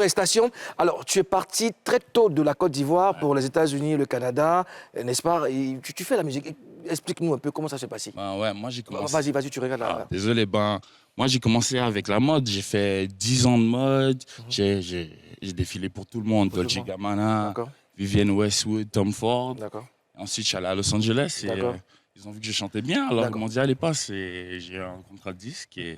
arrestation. Alors, tu es parti très tôt de la Côte d'Ivoire pour les États-Unis, le Canada, n'est-ce pas? Et tu fais la musique. Explique-nous un peu comment ça s'est passé. Ouais, moi j'ai commencé... Vas-y, tu regardes là. Désolé, moi j'ai commencé avec la mode. J'ai fait 10 ans de mode. J'ai défilé pour tout le monde. Dolce Gabbana, Vivienne Westwood, Tom Ford. D'accord. Ensuite, je suis allé à Los Angeles et ils ont vu que je chantais bien. Alors ils m'ont dit, allez, passe. Et j'ai eu un contrat de disque et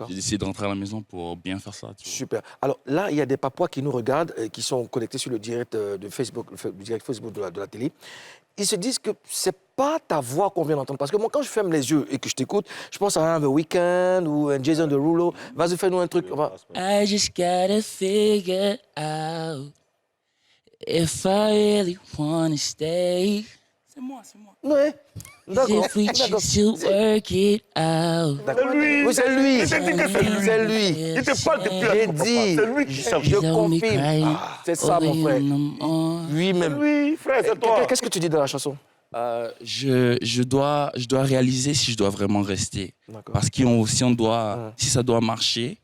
j'ai décidé de rentrer à la maison pour bien faire ça. Tu vois. Super. Alors là, il y a des Papouas qui nous regardent, qui sont connectés sur le direct de Facebook, le direct Facebook de la télé. Ils se disent que c'est pas ta voix qu'on vient d'entendre. Parce que moi, quand je ferme les yeux et que je t'écoute, je pense à un The Weeknd ou un Jason Derulo. Vas-y, fais-nous un truc. I just gotta figure out if I really wanna stay. C'est moi. Ouais. D'accord. If we choose to work it out. C'est lui. Oui, c'est lui. C'est lui. Il te parle depuis la J'ai dit. C'est lui qui chante. Je confirme. C'est ça, mon frère. Lui-même. Oui, frère, c'est toi. Qu'est-ce que tu dis dans la chanson? Je dois réaliser si je dois vraiment rester. Parce que si ça doit marcher,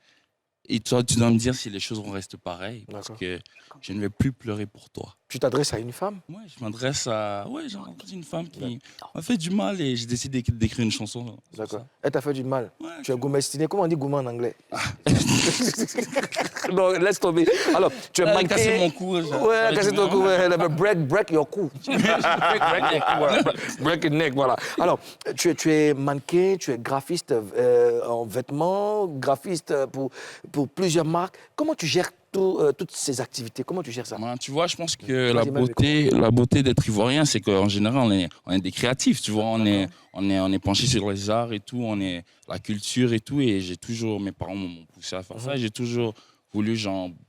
et toi, tu dois me dire si les choses vont rester pareilles. Parce que je ne vais plus pleurer pour toi. Tu t'adresses à une femme? Oui, je m'adresse à une femme qui m'a fait du mal et j'ai décidé d'écrire une chanson. D'accord. Elle t'a fait du mal. Ouais, tu es goumestiné. Comment on dit gouma en anglais? Non, laisse tomber. Alors, tu es manqué. Cassé mon cou. Ouais, elle a cassé ton cou. Break your cou. Break your neck, voilà. Alors, tu es mannequin, tu es graphiste en vêtements, graphiste pour plusieurs marques. Comment tu gères toutes ces activités? Comment tu gères ça? Tu vois, je pense que la beauté d'être ivoirien, c'est qu'en général, on est des créatifs, tu vois, on est penchés sur les arts et tout, on est la culture et tout, et mes parents m'ont poussé à faire ça, et j'ai toujours voulu,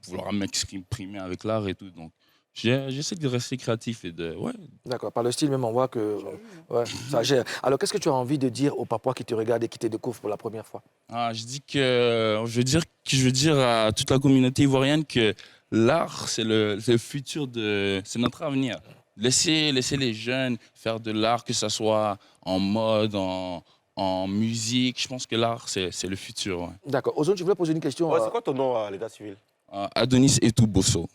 vouloir m'exprimer avec l'art et tout, donc j'essaie de rester créatif et ouais. D'accord, par le style même, on voit que ça gère. Alors, qu'est-ce que tu as envie de dire aux Papouas qui te regardent et qui te découvrent pour la première fois? Je veux dire à toute la communauté ivoirienne que l'art, c'est le futur c'est notre avenir. Laissez les jeunes faire de l'art, que ce soit en mode, en musique. Je pense que l'art, c'est le futur. Ouais. D'accord. Ozone, je voulais poser une question. C'est quoi ton nom à l'état civil? Adonis Etou Bosso.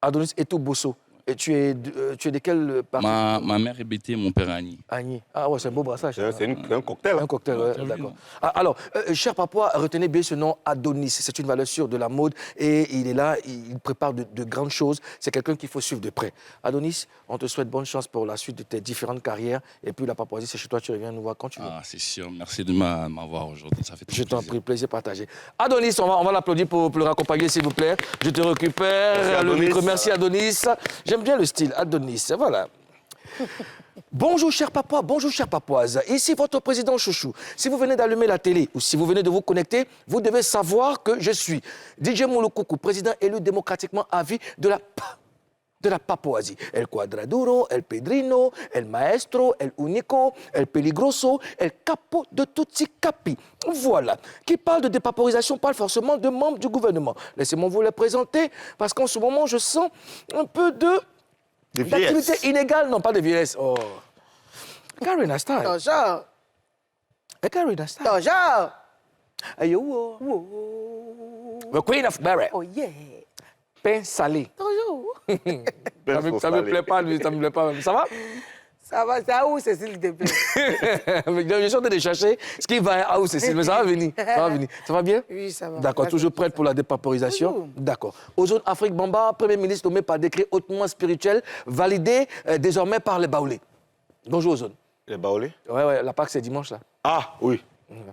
Adonis Etou Bosso. Et tu es de quel parti? Ma mère est Bété, mon père est Agni. Agni. Ah ouais, c'est un beau brassage. C'est un cocktail. Un cocktail, ouais, d'accord. Alors, cher Papouas, retenez bien ce nom, Adonis. C'est une valeur sûre de la mode et il est là, il prépare de grandes choses. C'est quelqu'un qu'il faut suivre de près. Adonis, on te souhaite bonne chance pour la suite de tes différentes carrières. Et puis la Papouasie, c'est chez toi, tu reviens nous voir quand tu veux. Ah, c'est sûr. Merci de m'avoir aujourd'hui. Ça fait très plaisir. Je t'en prie, plaisir partagé. Adonis, on va l'applaudir pour le raccompagner, s'il vous plaît. Je te récupère le micro. Merci, Adonis. J'aime bien le style, Adonis. Voilà. Bonjour, chers Papouas, bonjour, chères Papouases. Ici, votre président chouchou. Si vous venez d'allumer la télé ou si vous venez de vous connecter, vous devez savoir que je suis DJ Moulokoukou, président élu démocratiquement à vie de la Papouasie. El Quadraduro, El Pedrino, El Maestro, El Unico, El Peligroso, El Capo de Tutti Capi. Voilà. Qui parle de dépaporisation parle forcément de membres du gouvernement. Laissez-moi vous les présenter parce qu'en ce moment, je sens un peu d'activité inégale. Non, pas de vieillesse. Oh. Karina Style. Bonjour. Karina Style. Bonjour. Hey, yo. The Queen of Barrett. Oh yeah. Pain salé. Bonjour. Ça me plaît pas, lui, ça me plaît pas. Ça va? Ça va, c'est à où, Cécile, te plaît? Je suis en train de chercher ce qui va à où, Cécile, mais ça va venir. Ça va venir. Ça va bien? Oui, ça va. D'accord, toujours prête pour la dépaporisation? D'accord. Ozone Afrique Bamba, Premier ministre nommé par décret hautement spirituel, validé désormais par les Baoulés. Bonjour, Ozone. Les Baoulés? Ouais, la Pâque, c'est dimanche, là. Ah, oui.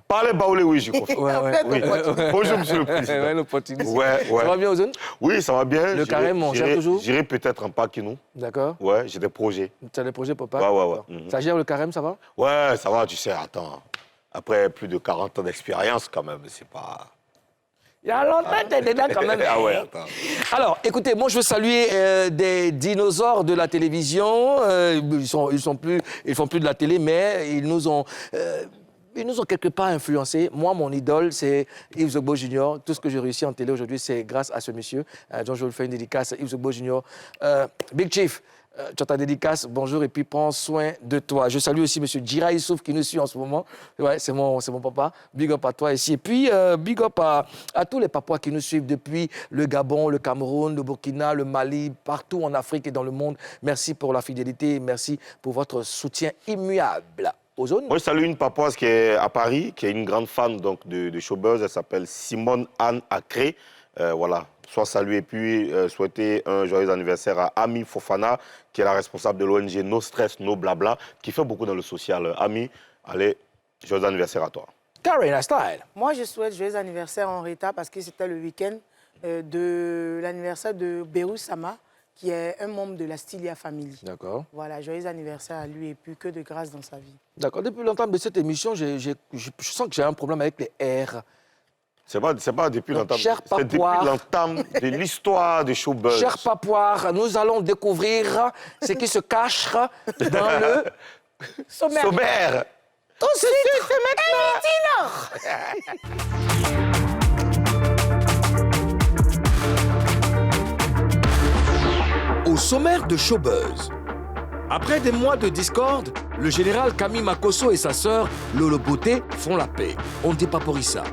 Par les Baoulés, oui, je crois. Oui. Bonjour, monsieur le président. Ouais, l'opportunité. Ouais. Ça va bien, Ozone? Oui, ça va bien. Le carême, on gère toujours? J'irai peut-être en Pâques, nous. D'accord. Ouais, j'ai des projets. Tu as des projets pour Pâques? Ouais. Ça gère le carême, ça va? Ouais, ça va, tu sais, attends. Après plus de 40 ans d'expérience, quand même, c'est pas... Il y a longtemps que t'es dedans quand même. Ah ouais, attends. Alors, écoutez, moi je veux saluer des dinosaures de la télévision. Ils font plus de la télé, mais ils nous ont quelque part influencés. Moi, mon idole, c'est Yves Zogbo Junior. Tout ce que j'ai réussi en télé aujourd'hui, c'est grâce à ce monsieur. Donc, je vous fais une dédicace à Yves Zogbo Junior. Big Chief, Tu as ta dédicace, bonjour, et puis prends soin de toi. Je salue aussi M. Djira Issouf qui nous suit en ce moment. Ouais, c'est mon papa. Big up à toi ici. Et puis, big up à tous les Papouas qui nous suivent depuis le Gabon, le Cameroun, le Burkina, le Mali, partout en Afrique et dans le monde. Merci pour la fidélité et merci pour votre soutien immuable. Ozone. Moi, je salue une Papouase qui est à Paris, qui est une grande fan donc, de showbuzz. Elle s'appelle Simone Anne Acré. Voilà. Soit saluer et puis souhaiter un joyeux anniversaire à Ami Fofana, qui est la responsable de l'ONG No Stress, No Blabla, qui fait beaucoup dans le social. Ami, allez, joyeux anniversaire à toi. Karina Style. Moi, je souhaite joyeux anniversaire en retard parce que c'était le week-end de l'anniversaire de Beru Sama, qui est un membre de la Stylia Family. D'accord. Voilà, joyeux anniversaire à lui et puis que de grâce dans sa vie. D'accord. Depuis l'entame de cette émission, je sens que j'ai un problème avec les R. C'est pas depuis Donc, l'entame. cher C'est depuis Papouas. l'entame de l'histoire de showbuzz. Chers Papouars, nous allons découvrir ce qui se cache dans le Sommaire. Sommaire. Tout de suite, c'est maintenant. Au sommaire de Showbuzz. Après des mois de discorde, le général Camille Makosso et sa sœur Lolo Beauté font la paix. On ne dit pas pour ça.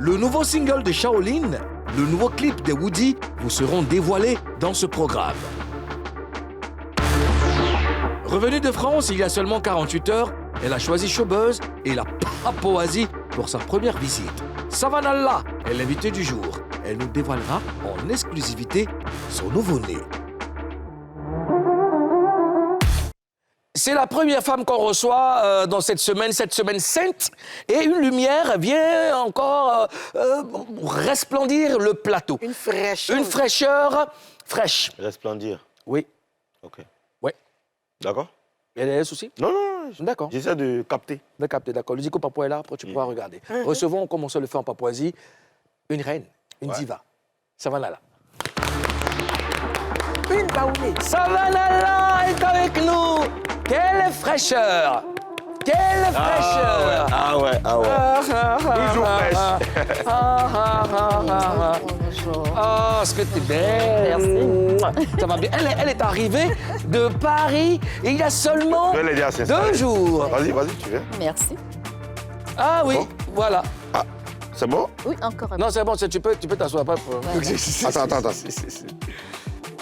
Le nouveau single de Shaolin, le nouveau clip de Woody vous seront dévoilés dans ce programme. Revenue de France il y a seulement 48 heures, elle a choisi Showbuzz et la Papouasie pour sa première visite. Savannah Allah est l'invitée du jour. Elle nous dévoilera en exclusivité son nouveau-né. C'est la première femme qu'on reçoit dans cette semaine sainte. Et une lumière vient encore resplendir le plateau. Une fraîcheur. Une fraîcheur fraîche. Resplendir. Oui. OK. Ouais. D'accord? Il y a des soucis? Non, non, D'accord. j'essaie de capter. De capter, d'accord. Le Zico Papouas est là, après tu pourras regarder. Recevons, comme on se le fait en Papouasie, une reine, une diva. Savannah Allah. Une baoulée. Savannah Allah est avec nous. Quelle fraîcheur! Quelle fraîcheur! Ah ouais. Toujours fraîche. Bonjour. Ah, ce que t'es belle! Merci. Ça va bien. Elle est arrivée de Paris il y a seulement Je vais l'aider à s'installer. 2 jours. Vas-y, tu viens. Merci. Ah oui, Bon. voilà. Ah, c'est bon? Oui, encore un peu. Non, c'est bon, tu peux t'asseoir. Pas... Attends.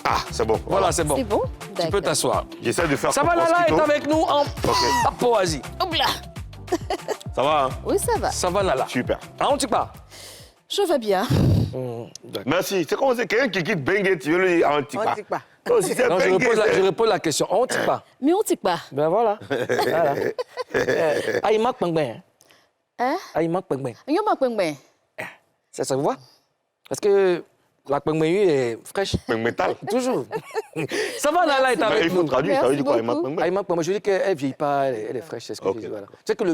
Ah, c'est bon. Voilà, c'est bon. C'est bon? Tu peux D'accord. t'asseoir. J'essaie de faire Savannah Allah est mosquito. avec nous en Papouasie. Hop là. Ça va, hein? Oui, ça va. Savannah Allah. Super. Ah, on t'y pas? Je vais bien. D'accord. Merci. C'est comme c'est quelqu'un qui quitte Bengue, tu veux lui dire, on ne dit On pas. dit pas. Non, si c'est Non, je Bengue, je réponds la question. On t'y pas? Mais on ne dit pas. Ben voilà. Voilà. Ah, il manque ben. Hein? Ah, il manque ben. Yo m'appelle. Ça se voit? Parce que la pengmenu est fraîche. Bengue métal. Toujours. Savannah Allah est Mais avec il faut nous. traduire, ça veut dire quoi? Merci beaucoup. Bengue. Ah, il manque moi je dis qu'elle ne vieillit pas, elle est fraîche, c'est ce que Ok. je dis. Voilà.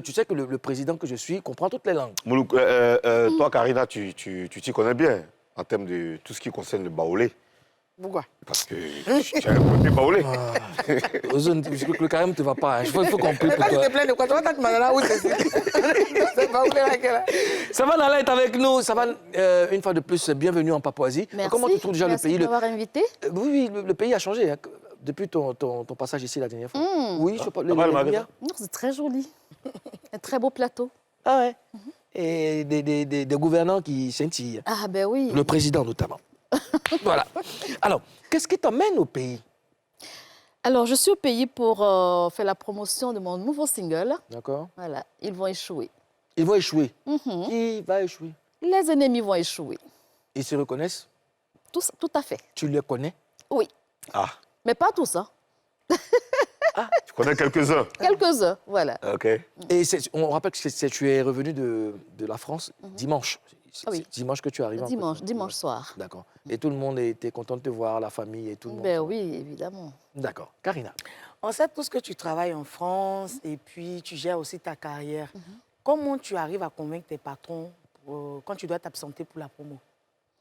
Tu sais que le président que je suis comprend toutes les langues. Moulouk, toi, Karina, tu t'y connais bien en termes de tout ce qui concerne le baoulé. Pourquoi? Parce que tu as un côté baoulé. Ozone, le carême ne te va pas. Il faut qu'on prie pour Toi, tu toi. te plains de quoi? Toi, tu m'as donné où c'est c'est pas où laquelle. Savannah Allah est avec nous. Savannah, une fois de plus, bienvenue en Papouasie. Merci. Comment tu trouves déjà Merci le pays? de m'avoir invité. Oui, le pays a changé hein, depuis ton passage ici la dernière fois. Oui, je parle. Ça va, le magasin? Non, c'est très joli. Un très beau plateau. Ah ouais. Et des gouvernants qui scintillent. Ah ben oui. Le président notamment. Voilà. Alors, qu'est-ce qui t'emmène au pays? Alors, je suis au pays pour faire la promotion de mon nouveau single. D'accord. Voilà, ils vont échouer. Ils vont échouer. Mhm. Qui va échouer? Les ennemis vont échouer. Ils se reconnaissent? Tout à fait. Tu les connais? Oui. Ah, Mais pas tous, hein. tu connais quelques-uns. Quelques-uns, voilà. OK. Et on rappelle que tu es revenu de la France dimanche. C'est Ah oui. dimanche que tu es arrivé. en Dimanche, Côte dimanche d'Ivoire. soir. D'accord. Et tout le monde était content de te voir, la famille et tout le monde. Ben oui, évidemment. D'accord. Karina. On sait tous que tu travailles en France et puis tu gères aussi ta carrière. Comment tu arrives à convaincre tes patrons quand tu dois t'absenter pour la promo?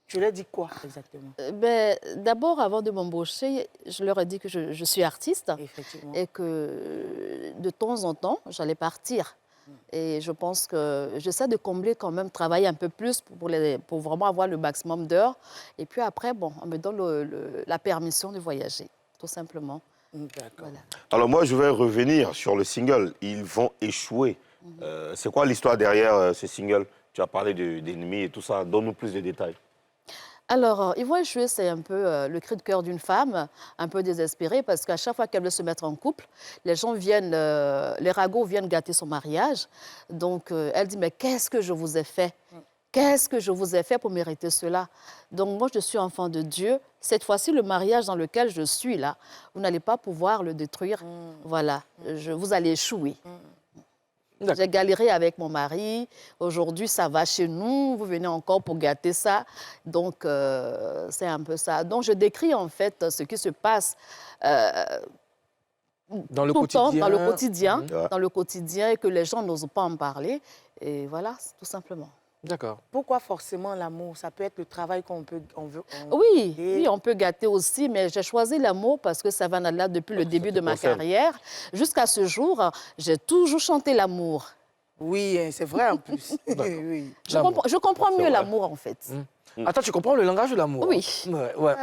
Tu leur dis quoi exactement? Ben, d'abord, avant de m'embaucher, je leur ai dit que je suis artiste Effectivement. et que de temps en temps, j'allais partir Et je pense que j'essaie de combler quand même, travailler un peu plus pour vraiment avoir le maximum d'heures. Et puis après, bon, on me donne la permission de voyager, tout simplement. D'accord. Voilà. Alors moi, je vais revenir sur le single. Ils vont échouer. C'est quoi l'histoire derrière ce single? Tu as parlé d'ennemis et tout ça. Donne-nous plus de détails. Alors, Ils vont échouer, c'est un peu le cri de cœur d'une femme, un peu désespérée, parce qu'à chaque fois qu'elle veut se mettre en couple, les gens viennent, les ragots viennent gâter son mariage. Donc, elle dit, mais qu'est-ce que je vous ai fait? Qu'est-ce que je vous ai fait pour mériter cela? Donc, moi, je suis enfant de Dieu. Cette fois-ci, le mariage dans lequel je suis là, vous n'allez pas pouvoir le détruire. Voilà, vous allez échouer. J'ai galéré avec mon mari. Aujourd'hui, ça va chez nous. Vous venez encore pour gâter ça. Donc, c'est un peu ça. Donc, je décris en fait ce qui se passe Dans le tout le temps, quotidien. dans le quotidien, et que les gens n'osent pas en parler. Et voilà, tout simplement. D'accord. Pourquoi forcément l'amour? Ça peut être le travail qu'on veut... Oui, on peut gâter aussi, mais j'ai choisi l'amour parce que ça va là depuis le début de ma carrière. Jusqu'à ce jour, j'ai toujours chanté l'amour. Oui, c'est vrai en plus. Oui. Je comprends mieux l'amour, en fait. Attends, tu comprends le langage de l'amour? Oui. Ouais,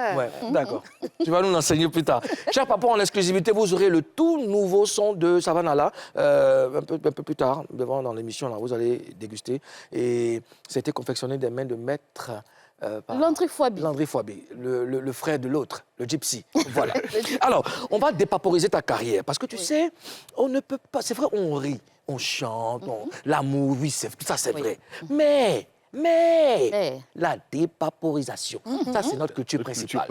d'accord. Tu vas nous l'enseigner plus tard. Cher papa, en exclusivité, vous aurez le tout nouveau son de Savannah un peu plus tard, devant dans l'émission, là, vous allez déguster. Et c'était confectionné des mains de maître... Landry Fouabi. Landry Fouabi, le frère de l'autre, le gypsy. Voilà. Alors, on va dépaporiser ta carrière, parce que tu sais, on ne peut pas... C'est vrai, on rit, on chante, l'amour, oui, tout ça c'est vrai. Mais la dépaporisation, ça c'est notre culture principale.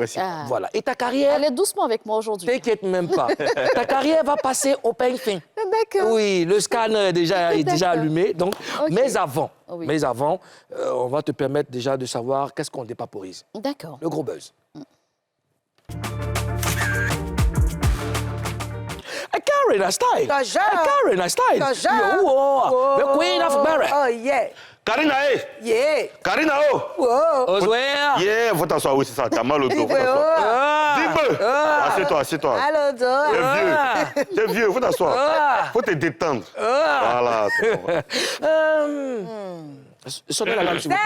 Voilà. Et ta carrière... Allez doucement avec moi aujourd'hui. T'inquiète même pas. Ta carrière va passer au peigne fin. D'accord. Oui, le scanner est déjà allumé. Donc, mais avant, on va te permettre déjà de savoir qu'est-ce qu'on dépaporise. D'accord. Le gros buzz. Karina style. Karina style. The queen of Barrett. Oh, yeah. Karina, Yeah. Karina, Oswea. Yeah, faut t'asseoir, oui, c'est ça. T'as mal au dos, faut t'asseoir. Dis-moi. Assieds-toi. Allô, T'es vieux. T'es vieux, faut t'asseoir. Faut te détendre. Voilà, c'est bon. Sonnez la lame, s'il vous plaît.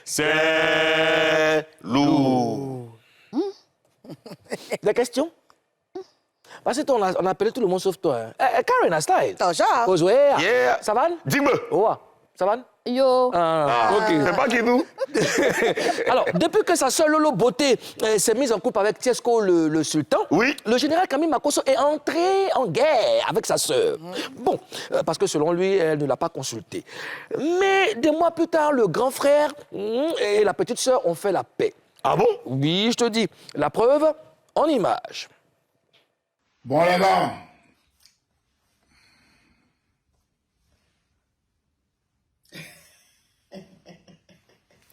C'est lourd. Des questions? Parce qu'on a appelé tout le monde sauf toi. Karina style. Oswea. Yeah. Ça va? Dis-moi. Ça va? Yo. Ok. C'est pas qui nous? Alors, depuis que sa sœur Lolo Beauté s'est mise en couple avec Tiesco le sultan, Oui. le général Camille Makosso est entré en guerre avec sa sœur. Bon, parce que selon lui, elle ne l'a pas consulté. Mais des mois plus tard, le grand frère et la petite sœur ont fait la paix. Ah bon? Oui, je te dis. La preuve en image. Bon, les gars.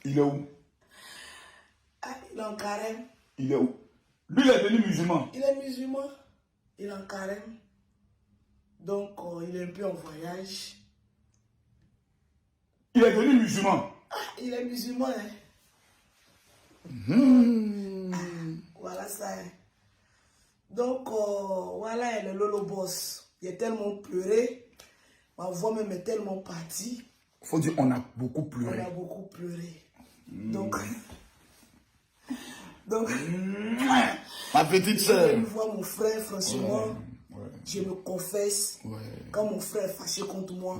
Il est où? Il est en carême. Il est où? Lui, il est devenu musulman. Il est musulman. Il est en carême. Donc, il est un peu en voyage. Il est devenu musulman. Il est musulman, hein. Voilà ça. Hein. Donc, voilà, le Lolo Boss. Il a tellement pleuré. Ma voix même est tellement partie. Faut dire, on a beaucoup On pleuré. a beaucoup pleuré. Donc, Ma petite je sœur. vois mon frère, franchement, je me confesse. Ouais. Quand mon frère est fâché contre moi,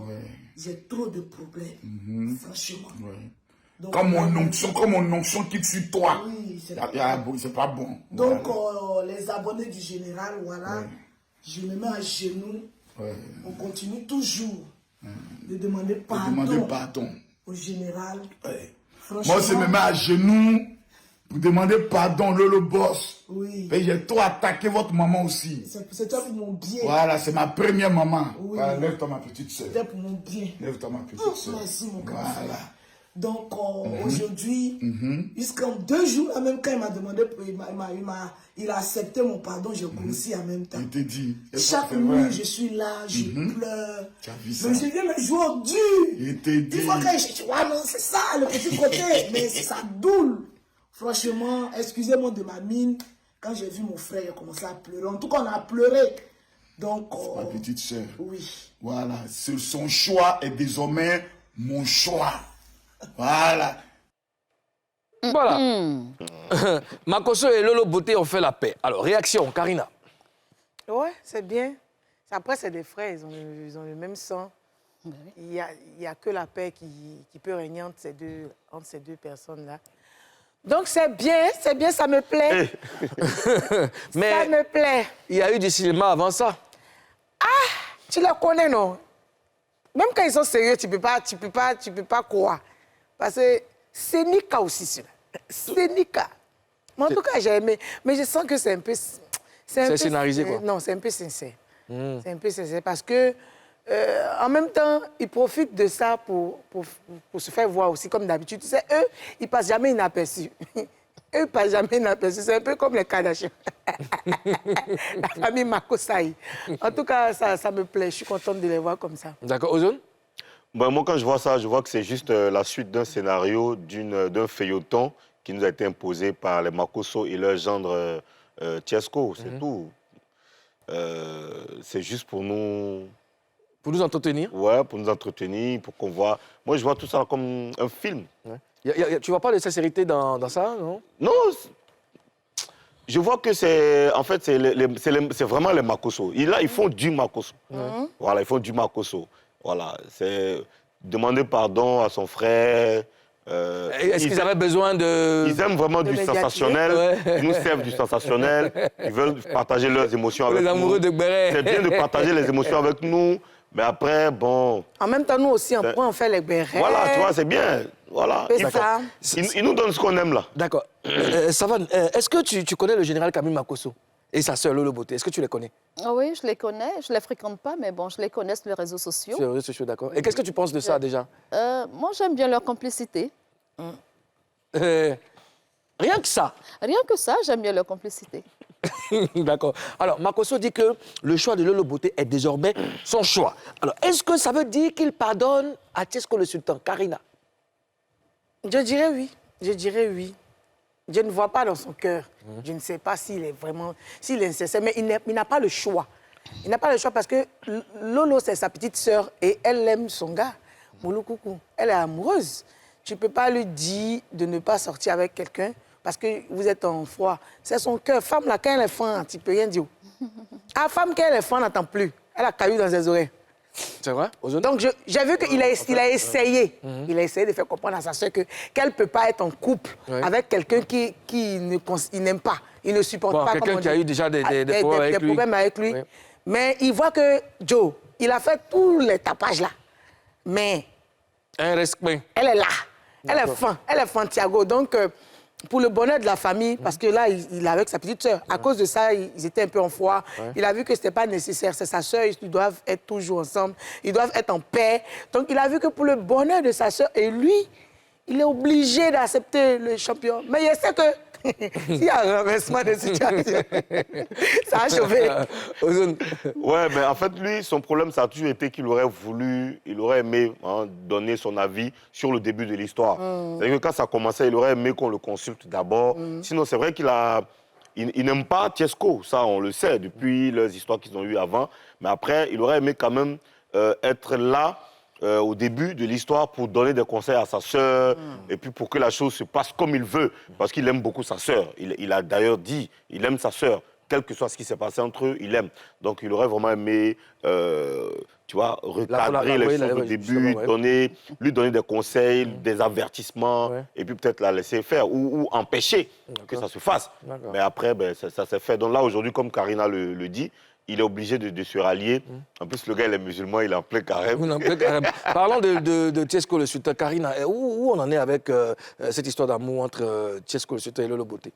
j'ai trop de problèmes, franchement. Ouais. Donc, Comme mon onction qui tue toi. Oui, c'est C'est pas bon. Donc, les abonnés du général, voilà, je me mets à genoux. On continue toujours de demander pardon au général. Franchement, Moi, je me mets à genoux pour demander pardon, Lolo Boss. Oui. Et j'ai trop attaqué votre maman aussi. C'est toi pour mon bien. Voilà, c'est ma première maman. Oui. Voilà, lève-toi, ma petite sœur. C'était pour mon bien. Lève-toi, ma petite sœur. Merci, mon grand Voilà. frère. Donc, aujourd'hui, jusqu'en 2 jours, là, même quand il m'a demandé, il a accepté mon pardon, j'ai grossi en même temps. Il te dit. Chaque c'est vrai. nuit, je suis là, je pleure. Tu as vu ça? Mais je viens me jouer au dur. Il te dit. Une fois que je dis, ouais, non, c'est ça, le petit côté, mais ça doule. Franchement, excusez-moi de ma mine. Quand j'ai vu mon frère, il a commencé à pleurer. En tout cas, on a pleuré. Donc, Ma petite sœur. oui. Voilà, son choix est désormais mon choix. Voilà. Voilà. Makosso et Lolo Beauté ont fait la paix. Alors, réaction, Karina. Ouais, c'est bien. Après, c'est des frères, ils ont le même sang. Il y a que la paix qui peut régner entre ces deux personnes-là. Donc, c'est bien, ça me plaît. Mais ça me plaît. il y a eu du cinéma avant ça. Tu les connais, non? Même quand ils sont sérieux, tu peux pas croire. Parce que c'est Nika aussi, celui-là. C'est Nika. Mais en tout cas, j'ai aimé. Mais je sens que c'est un peu... C'est scénarisé, quoi. Non, c'est un peu sincère. C'est un peu sincère parce que, en même temps, ils profitent de ça pour se faire voir aussi, comme d'habitude. Tu sais, eux, ils passent jamais inaperçus. Eux, ils passent jamais inaperçus. C'est un peu comme les Kardashians. La famille Makosai. En tout cas, ça me plaît. Je suis contente de les voir comme ça. D'accord, Ozone? Ben, moi, quand je vois ça, je vois que c'est juste la suite d'un scénario, d'un feuilleton qui nous a été imposé par les Makosso et leur gendre Tiesco, c'est tout. C'est juste pour nous... Pour nous entretenir? Ouais, pour nous entretenir, pour qu'on voit... Moi, je vois tout ça comme un film. Ouais. Tu vois pas de sincérité dans ça, non? Non, je vois que c'est... En fait, c'est vraiment les Makosso. Là, ils font du Makosso. Voilà, ils font du Makosso. Voilà, c'est demander pardon à son frère. Est-ce qu'ils avaient besoin de... Ils aiment vraiment du sensationnel. Ouais. Ils nous servent du sensationnel. Ils veulent partager leurs émotions avec nous. Les amoureux de Béret. C'est bien de partager les émotions avec nous. Mais après, bon... En même temps, nous aussi, on fait les bérets. Voilà, tu vois, c'est bien. Voilà. C'est ça. Ils nous donnent ce qu'on aime, là. D'accord. Savane, est-ce que tu connais le général Camille Makosso et sa sœur Lolo Beauté? Est-ce que tu les connais? Ah oui, je les connais. Je ne les fréquente pas, mais bon, je les connais sur les réseaux sociaux. Sur les réseaux sociaux, d'accord. Et qu'est-ce que tu penses de ça, déjà? Moi, j'aime bien leur complicité. Rien que ça. Rien que ça, j'aime bien leur complicité. D'accord. Alors, Makosso dit que le choix de Lolo Beauté est désormais son choix. Alors, est-ce que ça veut dire qu'il pardonne à Tiesco le Sultan? Karina? Je dirais oui. Je dirais oui. Je ne vois pas dans son cœur. Je ne sais pas s'il est sincère, mais il n'a pas le choix. Il n'a pas le choix parce que Lolo, c'est sa petite sœur et elle aime son gars. Moulou Coucou. Elle est amoureuse. Tu ne peux pas lui dire de ne pas sortir avec quelqu'un parce que vous êtes en froid. C'est son cœur. Femme, là, quand elle est fan, tu ne peux rien dire. Ah, femme, quand elle est fan, n'entend plus. Elle a caillou dans ses oreilles. C'est vrai? Donc, j'ai vu qu'il a essayé. Il a essayé de faire comprendre à sa soeur qu'elle ne peut pas être en couple avec quelqu'un qui n'aime pas. Il ne supporte pas. Quelqu'un qui a eu déjà des problèmes avec lui. Oui. Mais il voit que Joe, il a fait tous les tapages là. Mais un respect. Elle est là. Elle est fan Thiago. Donc, pour le bonheur de la famille, parce que là, il est avec sa petite sœur. À cause de ça, ils étaient un peu en froid. Il a vu que ce n'était pas nécessaire. C'est sa sœur, ils doivent être toujours ensemble. Ils doivent être en paix. Donc, il a vu que pour le bonheur de sa sœur, et lui, il est obligé d'accepter le champion. Mais il sait que s'il y a un renversement de situation, ça a chauffé. Ouais, mais en fait, lui, son problème, ça a toujours été qu'il aurait voulu, il aurait aimé donner son avis sur le début de l'histoire. C'est-à-dire que quand ça commençait, il aurait aimé qu'on le consulte d'abord. Sinon, c'est vrai il n'aime pas Tiesco, ça, on le sait, depuis les histoires qu'ils ont eues avant. Mais après, il aurait aimé quand même être là au début de l'histoire pour donner des conseils à sa sœur et puis pour que la chose se passe comme il veut, parce qu'il aime beaucoup sa sœur. Il a d'ailleurs dit, il aime sa sœur, quel que soit ce qui s'est passé entre eux, il aime. Donc il aurait vraiment aimé, tu vois, recadrer les choses au début, lui donner des conseils, des avertissements, et puis peut-être la laisser faire ou empêcher que ça se fasse. Mais après, ça s'est fait. Donc là, aujourd'hui, comme Karina le dit, il est obligé de se rallier. En plus, le gars, il est musulman, il est en plein carême. Parlons de Tiesco le Sultan. Karina, où on en est avec cette histoire d'amour entre Tiesco le Sultan et Lolo Beauté?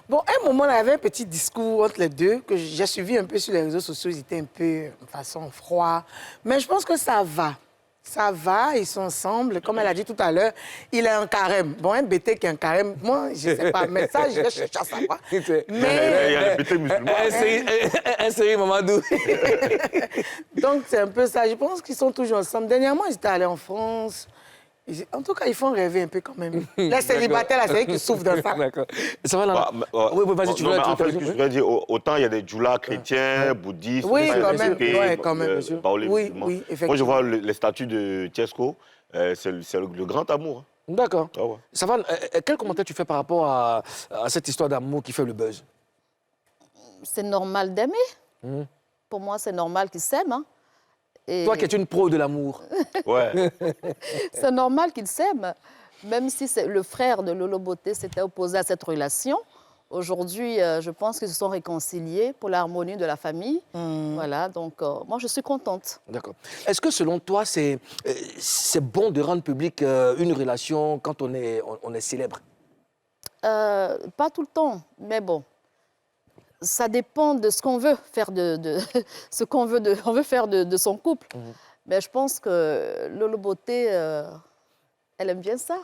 Bon, à un moment, il y avait un petit discours entre les deux que j'ai suivi un peu sur les réseaux sociaux. Ils étaient un peu de façon froide. Mais je pense que ça va. Ça va, ils sont ensemble. Comme elle a dit tout à l'heure, il est en carême. Bon, un BT qui est en carême, moi, je ne sais pas. Mais ça, je vais chercher à savoir. Mais il y a les BT musulmans. Un série Mamadou. Donc, c'est un peu ça. Je pense qu'ils sont toujours ensemble. Dernièrement, ils étaient allés en France. En tout cas, ils font rêver un peu quand même. Les célibataires, là, c'est eux qui souffrent dans ça. D'accord. Ça va là? Oui, vas-y, tu veux... En fait, ce que je voudrais dire, autant il y a des djoulas chrétiens, bouddhistes, Oui, quand même. musulmans, Ouais, quand même. Oui, effectivement. Moi, je vois les statues de Tchesco, c'est le grand amour. D'accord. Ah ouais. Ça va, quel commentaire tu fais par rapport à cette histoire d'amour qui fait le buzz? C'est normal d'aimer. Pour moi, c'est normal qu'ils s'aiment. Hein. Et Toi qui es une pro de l'amour. Ouais. c'est normal qu'ils s'aiment. Même si le frère de Lolo Beauté s'était opposé à cette relation, aujourd'hui, je pense qu'ils se sont réconciliés pour l'harmonie de la famille. Voilà, donc moi, je suis contente. D'accord. Est-ce que selon toi, c'est bon de rendre public une relation quand on est célèbre? Pas tout le temps, mais bon. Ça dépend de ce qu'on veut faire ce qu'on veut faire de son couple. Mais je pense que Lolo Beauté, elle aime bien ça.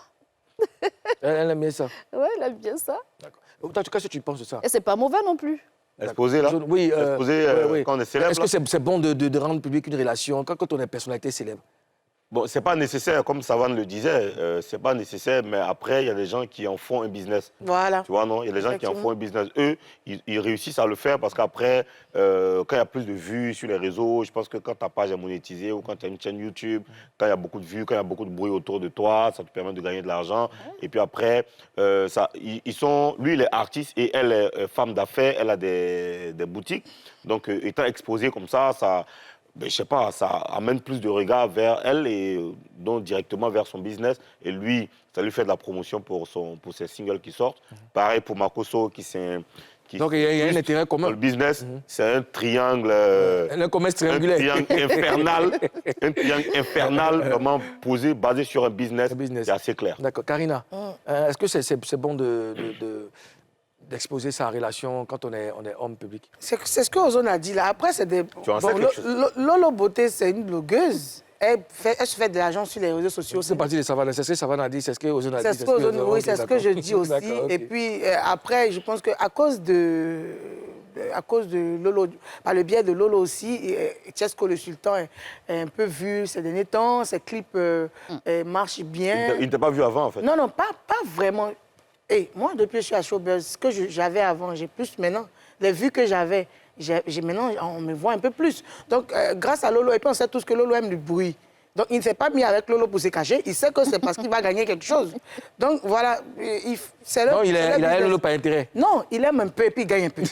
Elle aime bien ça. Oui, elle aime bien ça. D'accord. En tout cas, si tu penses de ça. Et c'est pas mauvais non plus. Exposé, là? Oui. Exposé oui. quand on est célèbre. Est-ce que c'est bon de rendre public une relation quand on est personnalité célèbre? Bon, c'est pas nécessaire, comme Savane le disait, c'est pas nécessaire, mais après, il y a des gens qui en font un business. Voilà. Tu vois, non? Il y a des gens qui en font un business. Eux, ils réussissent à le faire parce qu'après, quand il y a plus de vues sur les réseaux, je pense que quand ta page est monétisée ou quand tu as une chaîne YouTube, quand il y a beaucoup de vues, quand il y a beaucoup de bruit autour de toi, ça te permet de gagner de l'argent. Et puis après, lui, il est artiste et elle est femme d'affaires, elle a des boutiques. Donc, étant exposé comme ça, ben, je sais pas, ça amène plus de regards vers elle et donc directement vers son business. Et lui, ça lui fait de la promotion pour ses singles qui sortent. Pareil pour Makosso, donc il y a un intérêt commun. Dans le business, c'est un triangle. Un commerce triangulaire. Un triangle infernal. Un triangle infernal, vraiment posé, basé sur un business. C'est assez clair. D'accord. Karina, est-ce que c'est bon d'exposer sa relation quand on est homme public? C'est ce que Ozone a dit là. Après, c'est des... Tu en sais quelque chose? Lolo Beauté, c'est une blogueuse. Elle se fait de l'argent sur les réseaux sociaux. C'est parti de Savane. C'est ce que Savane a dit, c'est ce que Ozone a dit. C'est ce que Ozone, oui, c'est ce que je dis aussi. Et puis, après, je pense qu'à cause de Lolo, par le biais de Lolo aussi, Tchesco le Sultan est un peu vu ces derniers temps. Ses clips marchent bien. Il ne t'a pas vu avant, en fait? Non, pas vraiment. Et moi, depuis que je suis à Showbuzz, ce que j'avais avant, j'ai plus maintenant. Les vues que j'avais, maintenant, on me voit un peu plus. Donc, grâce à Lolo, et puis on sait tous que Lolo aime du bruit. Donc, il ne s'est pas mis avec Lolo pour se cacher. Il sait que c'est parce qu'il va gagner quelque chose. Donc, voilà. Non, il a Lolo par intérêt. Non, il aime un peu et puis il gagne un peu.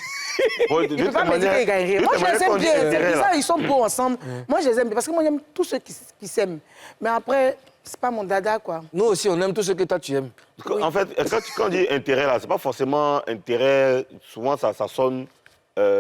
Bon, Il ne peut pas me dire qu'il gagne rien. Moi, je les aime bien. C'est ça, ils sont beaux ensemble. Moi, je les aime bien. Parce que moi, j'aime tous ceux qui s'aiment. Mais après, c'est pas mon dada, quoi. Nous aussi, on aime tout ce que toi, tu aimes. Oui. En fait, quand on dit intérêt, là, c'est pas forcément intérêt. Souvent, ça sonne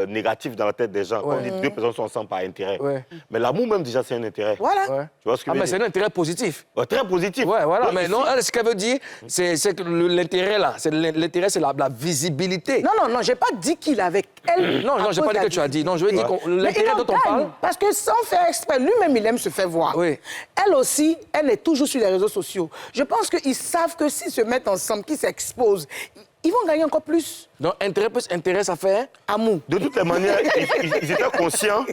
négatif dans la tête des gens. Quand on dit deux personnes sont ensemble par intérêt. Ouais. Mais l'amour, même, déjà, c'est un intérêt. Voilà. Ouais. Tu vois ce que je veux mais dire? c'est un intérêt positif. Ouais, très positif. Ouais, voilà. Donc, mais ici- non, elle, ce qu'elle veut dire, c'est que l'intérêt, là, l'intérêt, c'est la visibilité. Non, j'ai pas dit qu'il avait elle. Non, j'ai pas dit que tu as dit. Non, je veux dire que l'intérêt dont on parle... Parce que sans faire exprès, lui-même, il aime se faire voir. Oui. Elle aussi, elle est toujours sur les réseaux sociaux. Je pense qu'ils savent que s'ils se mettent ensemble, qu'ils s'exposent, ils vont gagner encore plus. Donc, intérêt plus intérêt, ça fait... Amour. De toutes les manières, ils étaient conscients.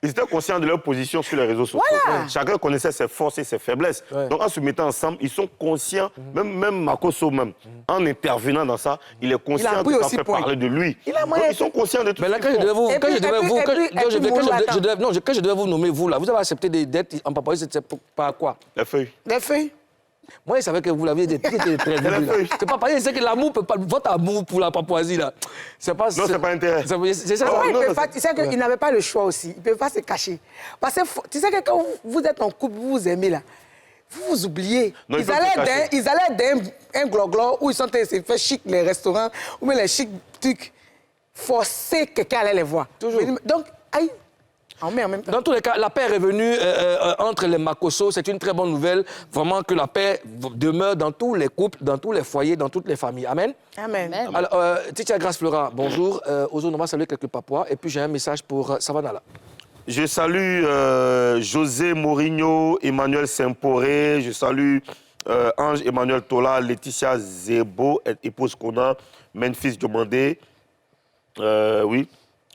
Ils étaient conscients de leur position sur les réseaux sociaux. Voilà. Chacun connaissait ses forces et ses faiblesses. Ouais. Donc, en se mettant ensemble, ils sont conscients, même Makosso, en intervenant dans ça, il est conscient Il a pris que ça aussi fait point. parler de lui. Il a Donc, moyen. ils sont conscients de tout Mais là, ce quand qu'ils je devais font. vous... Et Quand puis, je devais vous... et puis, Quand je devais vous nommer, vous, là, vous avez accepté d'être en papaye, c'est par quoi? Les feuilles. Les feuilles. Moi, je savais que vous l'aviez dit, tout était très la vite, là. feuille. C'est pas pareil, c'est que l'amour peut pas... Votre amour pour la Papouasie, là, c'est pas... Non, c'est pas intérêt. C'est ça, Pourquoi ça. il peut pas, tu sais qu'il n'avait pas le choix aussi. Il ne peut pas se cacher. Parce que tu sais que quand vous êtes en couple, vous vous aimez là, vous vous oubliez. Non, ils peuvent se cacher. Ils allaient d'un glo-glo où ils sont en train de se faire chic les restaurants, ou bien les chics trucs, forcer quelqu'un à aller les voir. Toujours. Donc, aïe, on met en même temps. Dans tous les cas, la paix est revenue entre les Makosso. C'est une très bonne nouvelle. Vraiment que la paix demeure dans tous les couples, dans tous les foyers, dans toutes les familles. Amen. Amen. Amen. Alors, Titia Grace Flora, bonjour. Ozone, on va saluer quelques Papouas. Et puis, j'ai un message pour Savannah. Je salue José Mourinho, Emmanuel Semporé, je salue Ange Emmanuel Tola, Laetitia Zebo, épouse Kona, Memphis Diomandé. Oui,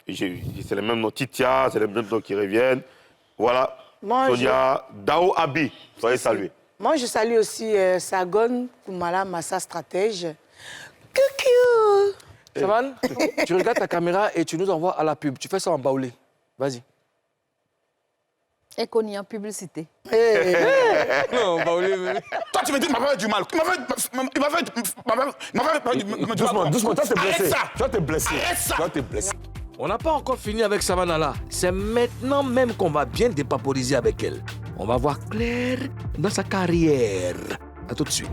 c'est les mêmes noms. Titia, c'est les mêmes noms qui reviennent. Voilà. Moi, Sonia, Dao Abi, soyez salués. Moi, je salue aussi Sagon Koumala Massa, stratège. Coucou. Savan, tu regardes ta caméra et tu nous envoies à la pub. Tu fais ça en baoulé. Vas-y. Et qu'on y a en publicité. Non, baoulé. Toi, tu me dis qu'il m'a fait du mal. Il m'a fait du mal. Doucement, toi, t'es blessé. Arrête ça. Toi, t'es blessé. Arrête ça. Toi, t'es blessé. On n'a pas encore fini avec Savannah. C'est maintenant même qu'on va bien dépaporiser avec elle. On va voir clair dans sa carrière. À tout de suite.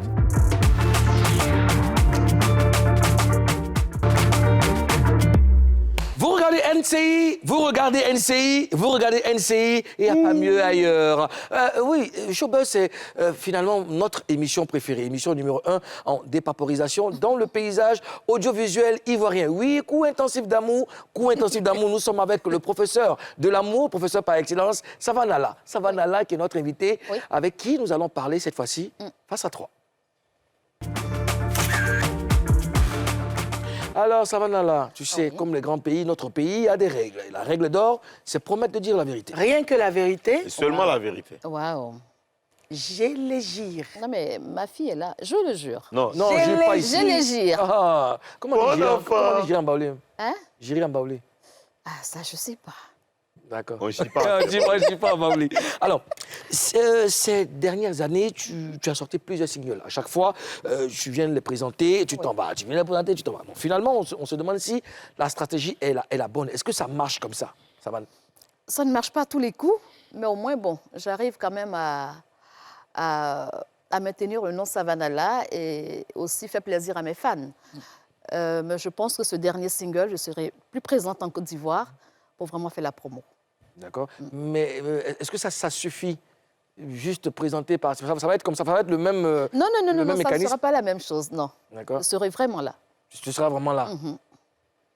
Vous regardez NCI, vous regardez NCI, vous regardez NCI, il n'y a pas mieux ailleurs. Oui, Showbuzz, c'est finalement notre émission préférée, émission numéro 1 en dépaporisation dans le paysage audiovisuel ivoirien. Oui, coup intensif d'amour, nous sommes avec le professeur de l'amour, professeur par excellence, Savannah. Savannah qui est notre invité, Oui. avec qui nous allons parler cette fois-ci face à 3. Alors, Savannah, tu sais, comme les grands pays, notre pays a des règles. Et la règle d'or, c'est promettre de dire la vérité. Rien que la vérité, Et seulement la vérité. Waouh. j'élégir. Non, mais ma fille est là. Je le jure. Non, Non, J'ai j'ai pas les- ici. Je les gire. Ah, comment Bon on dit enfant. comment on dit en baoulé? Hein? J'irai en baoulé. Ah, ça, je sais pas. D'accord. on ne chie pas. Dis-moi, je ne dis pas en baoulé. Alors, ces dernières années, tu as sorti plusieurs singles. À chaque fois, tu viens de les présenter, tu t'en vas. Tu viens de les présenter, tu t'en vas. Bon, finalement, on se demande si la stratégie est la bonne. Est-ce que ça marche comme ça, Savannah? Ça ne marche pas à tous les coups, mais au moins, bon, j'arrive quand même à maintenir le nom Savannah et aussi faire plaisir à mes fans. Mais je pense que ce dernier single, je serai plus présente en Côte d'Ivoire pour vraiment faire la promo. D'accord. Mais est-ce que ça suffit? Juste présenter par... Ça va être comme ça, ça va être le même, Non, le même ça ne mécanisme? sera pas la même chose, non. D'accord. Je serai vraiment là. Tu seras vraiment là.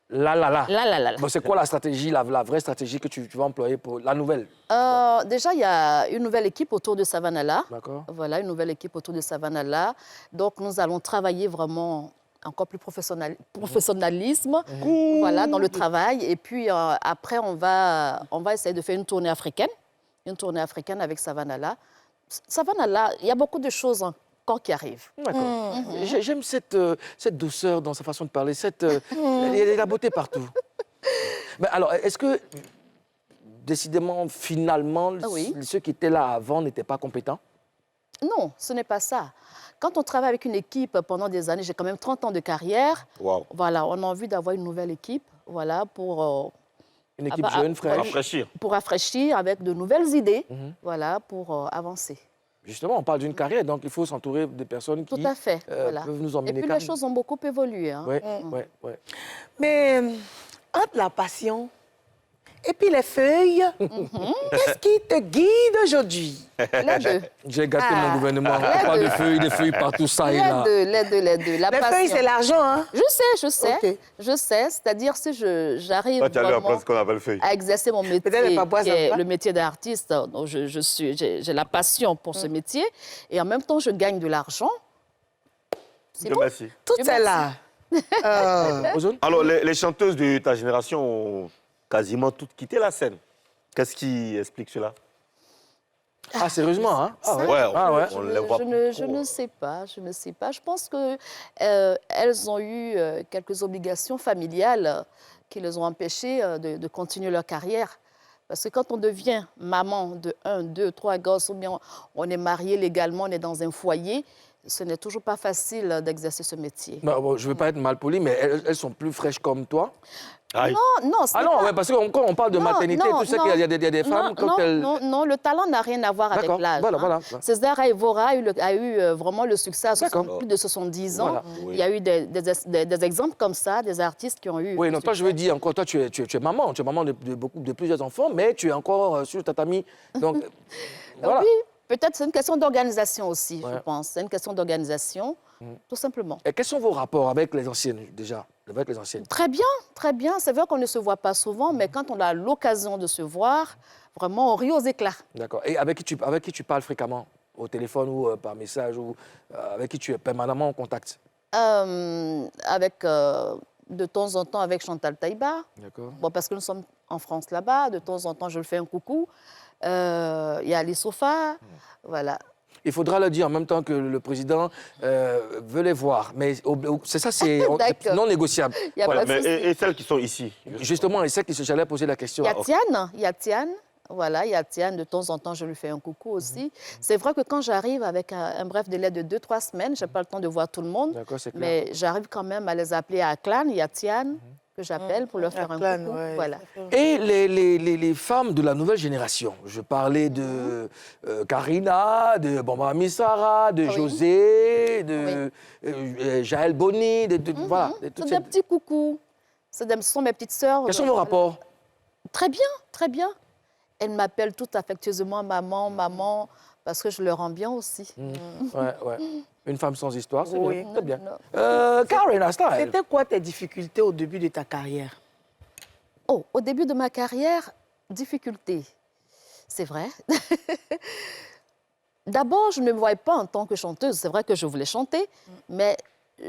Là. Là. Bon, c'est quoi la stratégie, la vraie stratégie que tu vas employer pour la nouvelle? Déjà, il y a une nouvelle équipe autour de Savannah. D'accord. Voilà, une nouvelle équipe autour de Savannah. Donc, nous allons travailler vraiment encore plus professionnalisme, voilà, dans le travail. Et puis, après, on va essayer de faire une tournée africaine avec Savannah. Savannah, il y a beaucoup de choses encore qui arrivent. D'accord. J'aime cette douceur dans sa façon de parler. Il y a de la beauté partout. Mais alors, est-ce que, décidément, finalement, Oui. ceux qui étaient là avant n'étaient pas compétents? Non, ce n'est pas ça. Quand on travaille avec une équipe pendant des années, j'ai quand même 30 ans de carrière. Waouh. Voilà, on a envie d'avoir une nouvelle équipe, voilà, pour Une équipe bah, jeune, fraîche. Rafraîchir. rafraîchir avec de nouvelles idées, voilà, pour avancer. Justement, on parle d'une carrière, donc il faut s'entourer de personnes qui Tout à fait, voilà. peuvent nous Et emmener puis les choses ont beaucoup évolué. Hein. Oui. Mais entre la passion et puis les feuilles, qu'est-ce qui te guide aujourd'hui? Les deux. J'ai gâté Ah. mon gouvernement. On parle des feuilles partout, ça et là. Les deux. La Les passion. feuilles, c'est l'argent, hein? Je sais. Ok. Je sais. C'est-à-dire si j'arrive Toi, tu as lu vraiment après ce qu'on appelle feuille. à exercer mon métier, Peut-être les papois, qui ça est va. le métier d'artiste. Donc j'ai la passion pour ce métier. Et en même temps, je gagne de l'argent. C'est Dieu bon. merci. Toutes Dieu celles-là. Ozone? Alors, les chanteuses de ta génération ont quasiment toutes quitté la scène. Qu'est-ce qui explique cela? Ah, sérieusement, hein? Ah, ouais. On les voit Je ne sais pas. Je pense qu'elles ont eu quelques obligations familiales qui les ont empêchées de continuer leur carrière. Parce que quand on devient maman de 1, 2, 3 gosses, ou bien on est marié légalement, on est dans un foyer, ce n'est toujours pas facile d'exercer ce métier. Non, bon, je ne veux pas être mal poli, mais elles sont plus fraîches comme toi. Aïe. Non, ce Ah n'est non, pas- ouais, parce que quand on parle de Non, maternité, non, tu sais non. qu'il y a des femmes, quand elles... Non, le talent n'a rien à voir avec D'accord, l'âge. voilà. César Evora a eu vraiment le succès à plus de 70 ans. Voilà. Il y a eu des exemples comme ça, des artistes qui ont eu... Oui, le non, toi, je veux succès. dire, encore, toi, tu es maman. Tu es maman de plusieurs enfants, mais tu es encore sur le tatami. Donc, voilà. Oui, peut-être c'est une question d'organisation aussi, Ouais. je pense. C'est une question d'organisation, tout simplement. Et quels sont vos rapports avec les anciennes, déjà? Avec les anciennes? Très bien. C'est vrai qu'on ne se voit pas souvent, mais quand on a l'occasion de se voir, vraiment, on rit aux éclats. D'accord. Et avec qui tu parles fréquemment? Au téléphone ou par message? Ou avec qui tu es permanemment en contact? De temps en temps avec Chantal Taïba. D'accord. Bon, parce que nous sommes en France là-bas, de temps en temps, je le fais un coucou. Il y a Ali Sofa, voilà. Il faudra le dire en même temps que le président veut les voir. Mais c'est ça, c'est D'accord. non négociable. Il y a Voilà. pas de souci. Et celles qui sont ici Justement, et c'est que j'allais poser la question. Il y a Tiane. Voilà, il y a Tiane, de temps en temps, je lui fais un coucou aussi. C'est vrai que quand j'arrive avec un bref délai de 2-3 semaines, je n'ai pas le temps de voir tout le monde, D'accord, c'est clair. mais j'arrive quand même à les appeler à Clan. Il y a Tiane que j'appelle pour leur faire un Clan, coucou. ouais. Voilà. Et les femmes de la nouvelle génération, je parlais de Karina, de Bamba Missara, de Oui. José, de Jaël Boni, voilà. de toutes C'est ces- des petits coucous. Ce sont mes petites sœurs. Quels sont vos rapports? Très bien, très bien. Elles m'appellent toutes affectueusement maman, maman, parce que je leur rends bien aussi. Ouais. Une femme sans histoire, c'est Oui. bien. Très bien. Non. Karina, style. C'était quoi tes difficultés au début de ta carrière? Oh, au début de ma carrière, difficulté. C'est vrai. D'abord, je ne me voyais pas en tant que chanteuse. C'est vrai que je voulais chanter, mais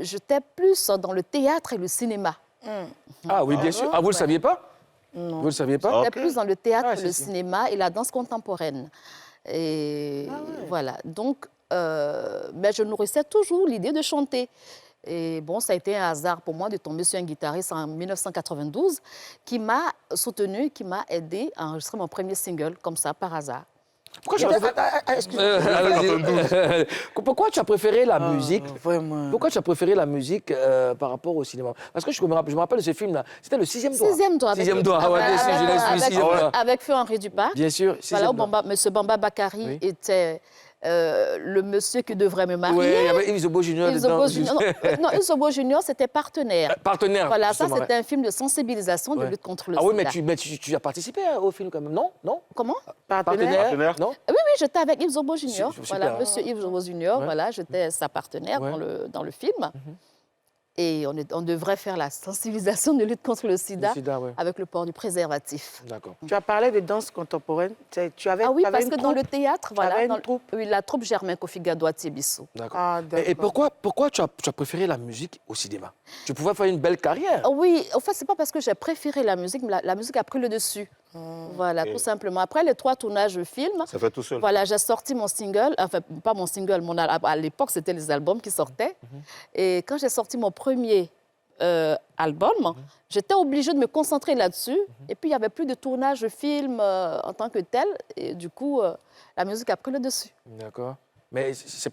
j'étais plus dans le théâtre et le cinéma. Ah oui, bien sûr. Ah, vous ne le saviez pas? Non. Vous ne le saviez pas? Ah. J'étais plus dans le théâtre, Ah, si, le si. cinéma et la danse contemporaine. Et voilà. Donc, mais je nourrissais toujours l'idée de chanter. Et bon, ça a été un hasard pour moi de tomber sur un guitariste en 1992 qui m'a soutenue, qui m'a aidé à enregistrer mon premier single, comme ça, par hasard. Pourquoi tu as préféré... Pourquoi tu as préféré la musique? Vraiment. Pourquoi tu as préféré la musique par rapport au cinéma? Parce que je me rappelle de ce film-là. C'était le sixième doigt. Sixième doigt. Sixième doigt, ah ouais, bien sûr, je l'ai su, sixième doigt. Avec Feu Henri Dupas. Bien sûr, sixième Voilà, doigt. Monsieur Bamba Bakari Oui. était le monsieur qui devrait me marier. Oui, il y avait Yves Zobo Junior Yves dedans. Zobo Junior, non, Yves Zobo Junior, c'était partenaire. Partenaire. Voilà, ça, justement, c'était ouais. un film de sensibilisation, de Ouais. lutte contre le Ah oui, sida. mais tu as participé au film quand même, non? Non? Comment? Partenaire. Non? Oui, j'étais avec Yves Zobo Junior. Super. Voilà, monsieur Yves Zobo Junior, Ouais. voilà, j'étais sa partenaire Ouais. dans le film. Et on devrait faire la sensibilisation de lutte contre le sida, Le sida, ouais. avec le port du préservatif. D'accord. Tu as parlé de danse contemporaine. Tu avais, Ah oui, tu avais parce une que dans troupe? le théâtre, voilà, avais une dans- troupe? oui, la troupe Germain Kofi Gadoua Bissou. D'accord. Ah, Et d'accord. pourquoi tu as préféré la musique au cinéma? Tu pouvais faire une belle carrière. Oui, en fait, c'est pas parce que j'ai préféré la musique, mais la musique a pris le dessus. Voilà, tout simplement. Après les 3 tournages de films, Ça fait tout seul. voilà, j'ai sorti mon single, enfin, pas mon single, à l'époque, c'était les albums qui sortaient. Et quand j'ai sorti mon premier album, j'étais obligée de me concentrer là-dessus. Et puis, il n'y avait plus de tournage de film en tant que tel. Et du coup, la musique a pris le dessus. D'accord. Mais c'est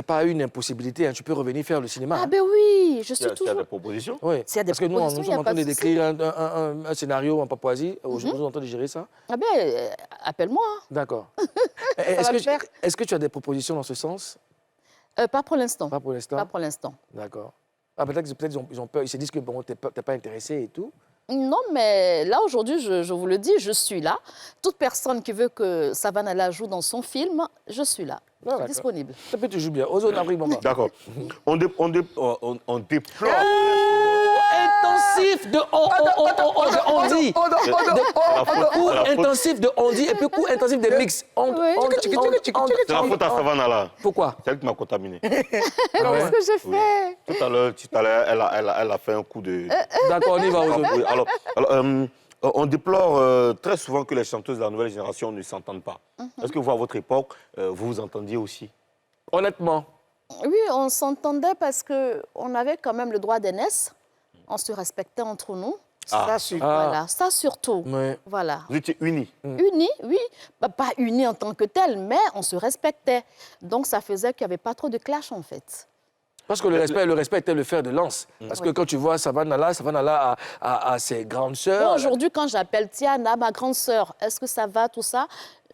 pas une impossibilité. Hein. Tu peux revenir faire le cinéma. Ah hein. ben oui, je Il y suis a toujours... des propositions. Oui. S'il y a des Parce que nous, propositions, nous il y a sommes en pas train de de souci. décrire un scénario en Papouasie. Aujourd'hui, nous sommes en train de gérer ça. Ah ben, appelle-moi. hein. D'accord. va le faire. Est-ce que tu as des propositions dans ce sens? Pas pour l'instant. Pas pour l'instant. Pas pour l'instant. D'accord. Ah, peut-être ils ont peur. Ils se disent que bon, t'es pas intéressé et tout. Non, mais là, aujourd'hui, je vous le dis, je suis là. Toute personne qui veut que Savannah joue dans son film, je suis là. Je suis d'accord. disponible. Ça peut te jouer bien. Ozone Afrique, maman. D'accord. On déplore. Intensif de on dit. Coup intensif de on dit et puis coup intensif de mix. C'est la faute à Savannah là. Pourquoi? C'est elle qui m'a contaminé. Qu'est-ce que j'ai fait? Tout à l'heure, elle a fait un coup de... D'accord, on y va, Ozone. Oui, alors, on déplore très souvent que les chanteuses de la nouvelle génération ne s'entendent pas. Est-ce que vous, à votre époque, vous vous entendiez aussi? Honnêtement. Oui, on s'entendait parce qu'on avait quand même le droit d'aînesse. On se respectait entre nous. Ça suffit. Voilà, ça surtout. Ouais. Voilà. Vous étiez unis? Unis, oui. Bah, pas unis en tant que tels, mais on se respectait. Donc, ça faisait qu'il n'y avait pas trop de clash, en fait. Parce que le respect était le fer de lance. Parce que quand tu vois Savannah a ses grandes Moi, sœurs. aujourd'hui, quand j'appelle Tiana, ma grande sœur, est-ce que ça va, tout ça?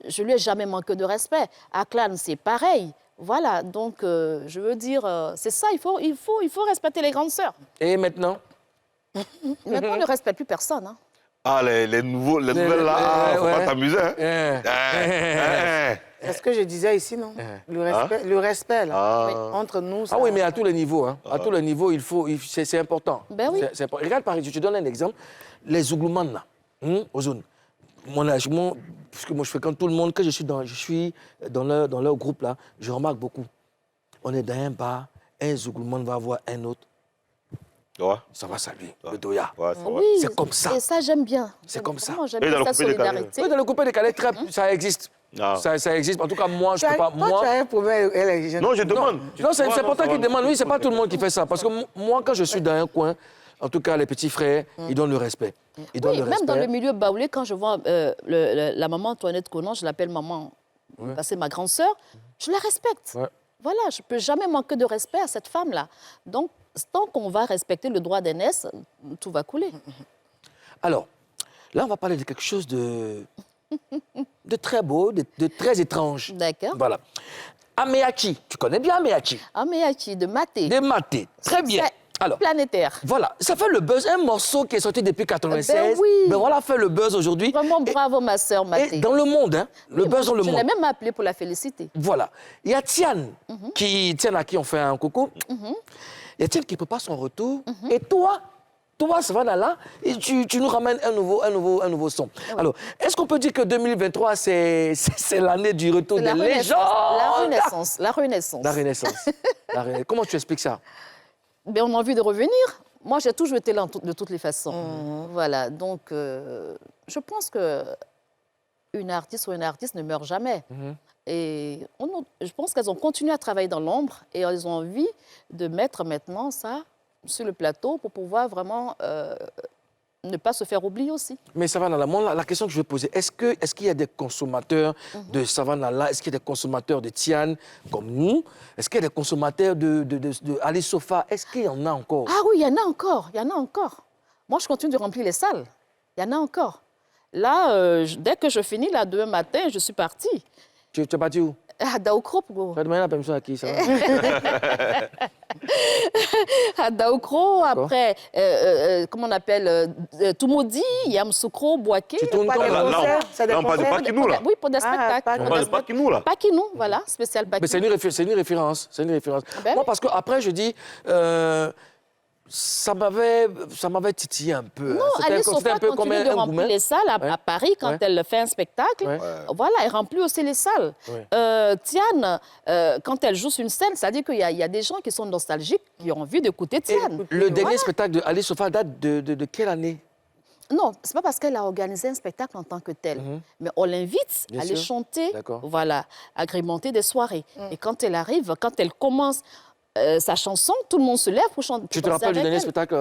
Je lui ai jamais manqué de respect. À Clan, c'est pareil. Voilà, donc, je veux dire, c'est ça, il faut respecter les grandes sœurs. Et maintenant? Maintenant, on ne respecte plus personne. Hein. Ah, les nouvelles là, faut ouais. pas t'amuser. Hein? C'est ce que je disais ici, non? Le respect, là, Ah. entre nous. Ah oui, mais à tous les niveaux. Hein. À tous les niveaux, c'est important. Ben oui. C'est important. Regarde, par exemple, je te donne un exemple. Les Zouglouman, là, Ozone. Parce que moi, je fréquente tout le monde. Quand je suis dans leur groupe, là, je remarque beaucoup. On est dans un bar, un Zouglouman va voir un autre. Ouais. Ça va saluer, le doya. Ouais, c'est vrai. Oui, C'est comme ça. Et ça, j'aime bien. C'est comme ça. J'aime Et dans bien le sa coupé décalé. solidarité. Oui, dans le coupé décalé, ça existe. Ah. Ça existe. En tout cas, moi, je ne peux pas. Toi, Moi, tu as un problème avec les jeunes. Non, je demande. non, c'est important qu'ils demandent. Oui, c'est pas tout le monde qui fait ça. Parce que moi, quand je suis dans un coin, en tout cas, les petits frères, ils donnent le respect. Ils donnent Oui, le même respect. dans le milieu baoulé, quand je vois la maman Antoinette Conan, je l'appelle maman, parce que c'est ma grande sœur, je la respecte. Ouais. Voilà, je ne peux jamais manquer de respect à cette femme-là. Donc, tant qu'on va respecter le droit d'aînesse, tout va couler. Alors, là, on va parler de quelque chose de très beau, de très étrange. D'accord. Voilà. Ameachi. Tu connais bien Ameachi? Ameachi de Maté. Des matés. Très bien. Alors, Planétaire. voilà, ça fait le buzz. Un morceau qui est sorti depuis 96. Ben oui. Ben voilà, fait le buzz aujourd'hui. Vraiment bravo, ma sœur Maté. Et dans le monde, hein, le buzz dans le Je monde. l'ai même appelée pour la féliciter. Voilà. Il y a Tian, Tian à qui on fait un coucou. Il y a Tian qui prépare son retour. Et toi, Savannah, là, et tu nous ramènes un nouveau son. Alors, est-ce qu'on peut dire que 2023, c'est l'année du retour des légendes? La renaissance. La renaissance. La renaissance. Comment tu expliques ça? Ben, on a envie de revenir. Moi, j'ai toujours été là de toutes les façons. Voilà, donc je pense qu'une artiste ou un artiste ne meurt jamais. Et je pense qu'elles ont continué à travailler dans l'ombre et elles ont envie de mettre maintenant ça sur le plateau pour pouvoir vraiment ne pas se faire oublier aussi. Mais Savannah, la question que je vais poser, est-ce qu'il y a des consommateurs de Savannah là, est-ce qu'il y a des consommateurs de Tian comme nous? Est-ce qu'il y a des consommateurs de Ali Sofa? Est-ce qu'il y en a encore? Ah oui, il y en a encore, il y en a encore. Moi, je continue de remplir les salles. Il y en a encore. Là, dès que je finis, là, demain matin, je suis partie. Tu es parti où? À Daokro, Tu vas demander la permission à qui, ça? À Daokro, après, comment on appelle, Toumoudi, Yamsoukro, Boaké. Tu tournes Pas comme des là. concerts, c'est des Là, on parle de concerts. Pakinou, là. Oui, pour des spectacles. On parle de Pakinou, là. Pakinou, voilà, spécial Pakinou. Mais c'est une référence. C'est une référence. Ben Moi, oui. parce qu'après, je dis, ça m'avait titillé un peu. Non, C'était Alice c'était Sofa continue de remplir gourmet. les salles à Paris quand Ouais. elle fait un spectacle. Ouais. Voilà, elle remplit aussi les salles. Ouais. Tiane, quand elle joue sur une scène, ça dit qu'il y a des gens qui sont nostalgiques, qui ont envie d'écouter Tiane. Le dernier spectacle de Ali Sofa date de quelle année? Non, c'est pas parce qu'elle a organisé un spectacle en tant que tel, mais on l'invite Bien à aller sûr. chanter, D'accord. voilà, agrémenter des soirées. Et quand elle arrive, quand elle commence sa chanson, tout le monde se lève pour chanter. Tu te rappelles du dernier spectacle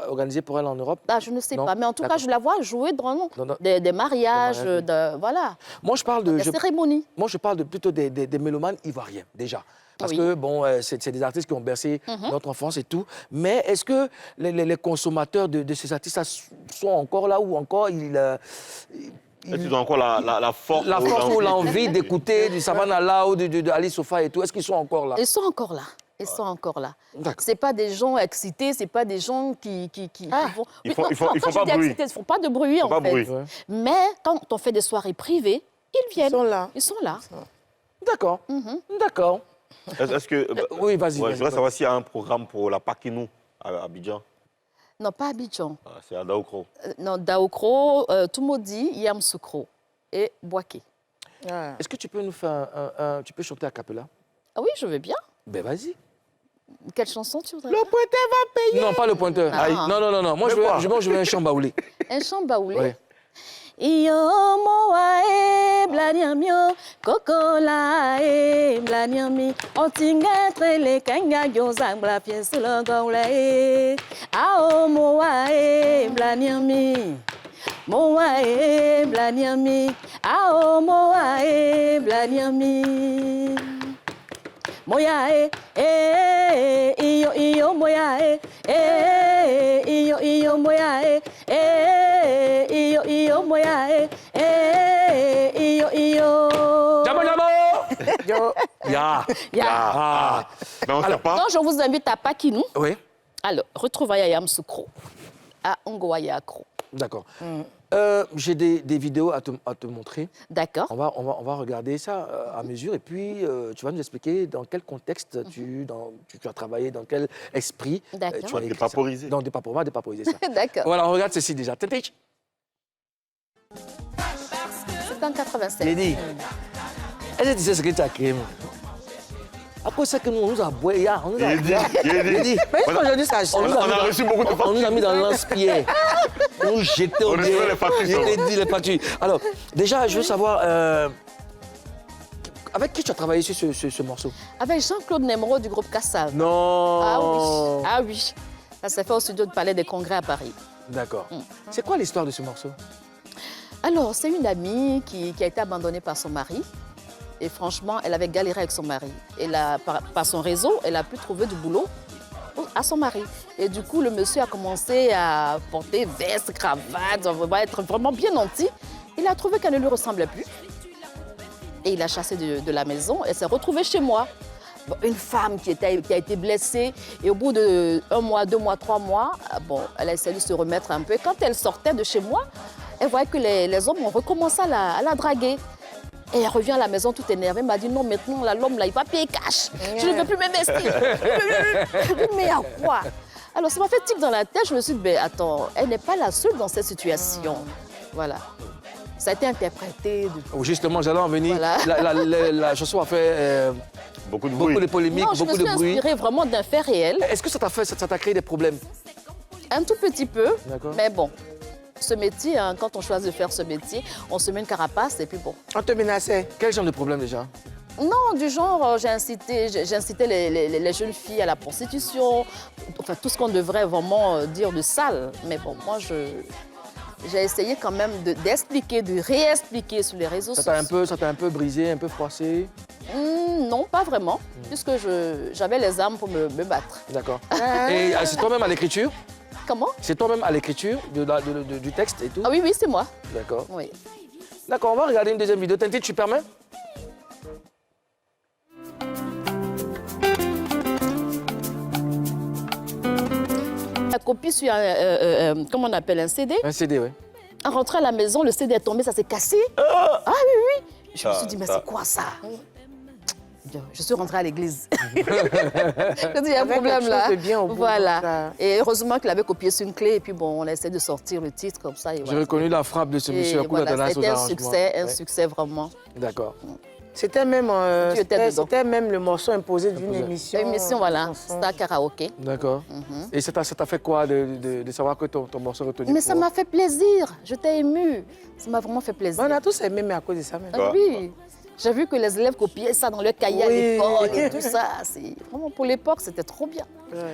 organisé pour elle en Europe? Ah, je ne sais Non. pas, mais en tout cas, D'accord. je la vois jouer dans Non. des mariages, Des mariages, voilà, Moi, je parle de... des cérémonies. Moi, je parle plutôt des mélomanes ivoiriens, déjà. Parce Oui. que, bon, c'est des artistes qui ont bercé notre enfance et tout. Mais est-ce que les consommateurs de ces artistes sont encore là ou encore Est-ce qu'ils ont encore la force la force ou l'envie d'écouter du Savannah là ou de Ali Sofa et tout? Est-ce qu'ils sont encore là? Ils sont encore là. Ils sont encore là. D'accord. C'est pas des gens excités, c'est pas des gens qui vont... Ils font- Non, ils font quand pas je dis bruit. excités, ils ne font pas de bruit, en pas fait. bruit. Ouais. Mais quand on fait des soirées privées, ils viennent. Ils sont là. Ils sont là. D'accord. D'accord. Est-ce que... Oui, vas-y. Ouais, vas-y, je voudrais savoir s'il y a un programme pour la Pakinou à Abidjan. Non, pas Abidjan. Ah, c'est à Daokro. Non, Daokro, Toumoudi, Yamsoukro et Boaké. Ah. Est-ce que tu peux nous faire tu peux chanter a cappella? Ah oui, je veux bien. Ben, vas-y. Quelle chanson tu voudrais? Le pointeur va payer. Non, pas le pointeur. Ah. Non. Moi, je veux un chant baoulé. Un chant baoulé. Ouais. Iyo moa e blanyamio kokola e blanyami otingetre le kanga yoza bla pièce le gaula e ao moa e blanyami moa e blanyami ao moa e blanyami moya iyo moya iyo moya iyo moya iyo Jamo! Yo, Ya! Ah. Mais on ne sait pas. Donc je vous invite à Pakinou. Oui, Alors, retrouvailles à Yamsoukro, à Ngowayakro. d'accord. J'ai des vidéos à te montrer. D'accord. On va regarder ça à mesure et puis tu vas nous expliquer dans quel contexte tu as travaillé, dans quel esprit D'accord. tu as écrit ça. Dépaporiser. Non, on va dépaporiser ça. D'accord. Voilà, on regarde ceci déjà. Tintic. C'est en 87. J'ai dit, est-ce que tu sais ce que tu as créé, moi? À cause de ça que nous, on nous a boyé, on nous a Il dit. mais aujourd'hui, ça On change. nous a On a mis reçu beaucoup de on nous a mis dans l'anse-pierre. nous jeter au On nez. reçoit les factures. Je t'ai dit les factures. Alors, déjà, je veux savoir, avec qui tu as travaillé sur ce morceau? Avec Jean-Claude Nemro du groupe Cassav. Non. Ah oui, ah oui. Ça s'est fait au studio de Palais des Congrès à Paris. D'accord. C'est quoi l'histoire de ce morceau? Alors, c'est une amie qui a été abandonnée par son mari. Et franchement, elle avait galéré avec son mari. Et par son réseau, elle a pu trouver du boulot à son mari. Et du coup, le monsieur a commencé à porter veste, cravate, être vraiment bien nanti. Il a trouvé qu'elle ne lui ressemblait plus. Et il a chassé de la maison. Elle s'est retrouvée chez moi. Bon, une femme qui a été blessée. Et au bout de 1 mois, 2 mois, 3 mois, bon, elle a essayé de se remettre un peu. Et quand elle sortait de chez moi, elle voyait que les hommes ont recommencé à la draguer. Et elle revient à la maison toute énervée. Elle m'a dit non, maintenant, l'homme, là, il va payer cash. Je ne veux plus m'investir. Mais à quoi? Alors, ça m'a fait tic dans la tête. Je me suis dit, ben, attends, elle n'est pas la seule dans cette situation. Voilà. Ça a été interprété. Justement, j'allais en venir. Voilà. La chanson a fait Beaucoup de beaucoup bruit. de polémiques, Non, je beaucoup me de suis bruit. inspirée vraiment d'un fait réel. Est-ce que ça t'a créé des problèmes? Un tout petit peu, D'accord. mais bon. Ce métier, hein, quand on choisit de faire ce métier, on se met une carapace et puis bon. On te menaçait. Quel genre de problème déjà? Non, du genre, j'ai incité les jeunes filles à la prostitution, enfin tout ce qu'on devrait vraiment dire de sale. Mais bon, moi, j'ai essayé quand même d'expliquer, de réexpliquer sur les réseaux sociaux. Ça t'a un peu brisé, un peu froissé? Non, pas vraiment, puisque j'avais les armes pour me battre. D'accord. Et c'est toi-même à l'écriture? Comment? C'est toi-même à l'écriture du texte et tout? Ah oui, oui, c'est moi. D'accord. Oui. D'accord, on va regarder une deuxième vidéo. Tintin, tu permets? La copie sur comment on appelle, un CD. Un CD, oui. En rentrant à la maison, le CD est tombé, ça s'est cassé. Ah oui, oui. Je me suis dit, mais c'est quoi ça? Je suis rentrée à l'église. J'ai dit, il y a un problème là. Voilà. Et heureusement qu'il avait copié sur une clé. Et puis bon, on a essayé de sortir le titre comme ça. J'ai reconnu la frappe de ce monsieur à coup d'Adanas aux arrangements. C'était un succès vraiment. D'accord. C'était même, c'était même le morceau imposé d'une émission. Une émission, voilà. C'était à karaoké. D'accord. Et ça t'a fait quoi de savoir que ton morceau est retenu? Mais ça m'a fait plaisir. Je t'ai émue. Ça m'a vraiment fait plaisir. On a tous aimé, mais à cause de ça même. Ah, oui. J'ai vu que les élèves copiaient ça dans leur cahier à l'école et tout ça. Vraiment, pour l'époque, c'était trop bien.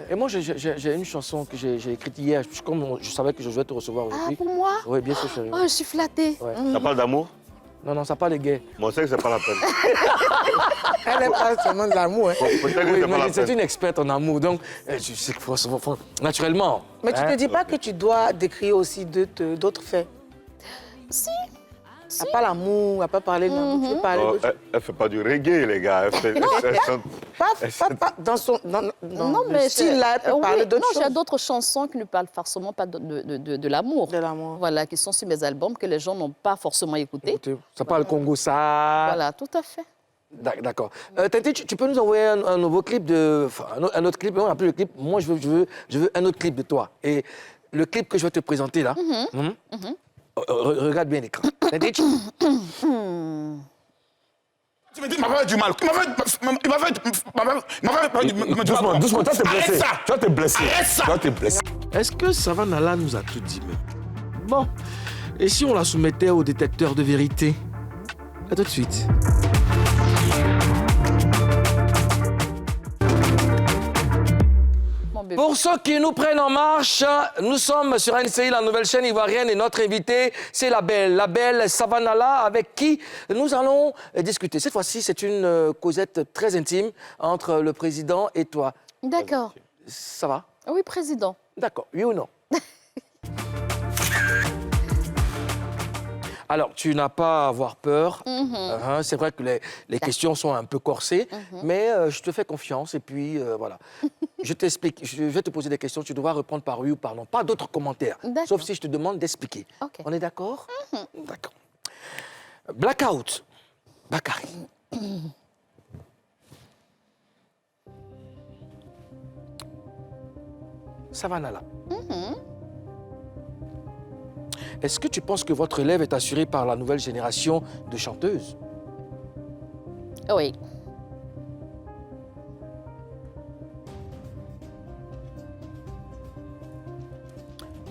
Et moi, j'ai une chanson que j'ai écrite hier. Comme je savais que je devais te recevoir aujourd'hui. Ah, pour moi? Oui, bien sûr, chérie. Oh, je suis flattée. Ouais. Ça parle d'amour? Non, ça parle des gays. Moi, c'est que c'est pas la peine. Elle n'est pas seulement de l'amour. Hein. Peut-être que Oui, c'est pas la mais c'est peine. une experte en amour, donc je sais qu'il faut naturellement. Mais tu ne te dis pas que tu dois décrire aussi d'autres faits? Si. À part l'amour, à pas parler de l'amour, tu peux parler Oh, d'autres elle fait pas du reggae, les gars. Elle fait, elle chante- Pas dans son Non, le mais style là, elle peut parler d'autres Non, j'ai choses. d'autres chansons qui ne parlent forcément pas de l'amour. De l'amour. Voilà, qui sont sur mes albums que les gens n'ont pas forcément écoutés. Écoutez, ça parle Congo, ça. Voilà, tout à fait. D'accord. Tintin, tu peux nous envoyer un nouveau clip un autre clip. On n'a plus le clip. Moi, je veux un autre clip de toi. Et le clip que je vais te présenter là. Regarde bien l'écran. Tintin, Tu me dis, il m'a fait du mal. Doucement, toi t'es Arrête blessé. ça. Toi t'es blessé. Arrête ça. Toi t'es blessé. Est-ce que Savanala nous a tout dit même? Bon. Et si on la soumettait au détecteur de vérité? À tout de suite. Mon bébé. Pour ceux qui nous prennent en marche, nous sommes sur NCI, la nouvelle chaîne ivoirienne, et notre invité, c'est la belle Savanala, avec qui nous allons discuter. Cette fois-ci, c'est une causette très intime entre le président et toi. D'accord. Ça va? Oui, président. D'accord, oui ou non? Alors, tu n'as pas à avoir peur. C'est vrai que les questions sont un peu corsées, mais je te fais confiance et puis voilà. Je t'explique, je vais te poser des questions, tu devras répondre par oui ou par non. Pas d'autres commentaires, D'accord. sauf si je te demande d'expliquer. Ok. On est d'accord? D'accord. Blackout, Bakary. Savanala. Est-ce que tu penses que votre élève est assuré par la nouvelle génération de chanteuses? Oui.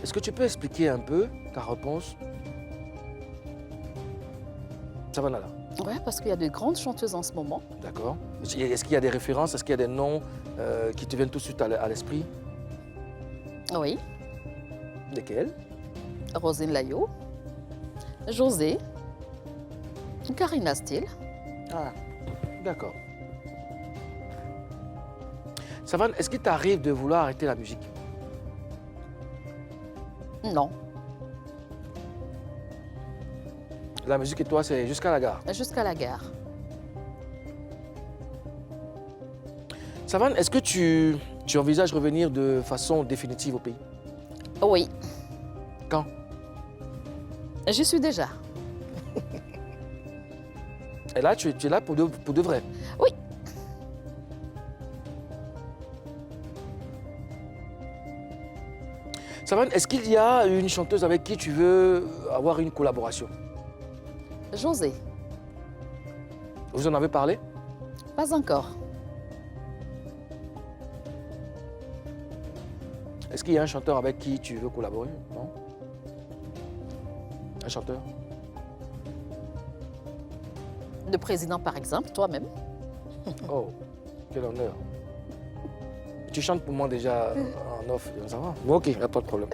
est-ce que tu peux expliquer un peu ta réponse? Savannah, là. Oui, parce qu'il y a de grandes chanteuses en ce moment. D'accord. Est-ce qu'il y a des références? Est-ce qu'il y a des noms qui te viennent tout de suite à l'esprit? Oui, Lesquels? Rosine Layo, José, Karina Steele. Ah, d'accord. Savannah, est-ce qu'il t'arrive de vouloir arrêter la musique? Non, La musique et toi, c'est jusqu'à la gare. jusqu'à la gare. Savannah, est-ce que tu envisages revenir de façon définitive au pays? Oui, Quand? j'y suis déjà. Et là, tu es là pour de vrai? Oui. Savannah, est-ce qu'il y a une chanteuse avec qui tu veux avoir une collaboration? José, Vous en avez parlé? pas encore. Est-ce qu'il y a un chanteur avec qui tu veux collaborer? Non? Un chanteur? Le président, par exemple, toi-même. Oh, quel honneur. Tu chantes pour moi déjà en off, ça va? Ok, il n'y a pas de problème.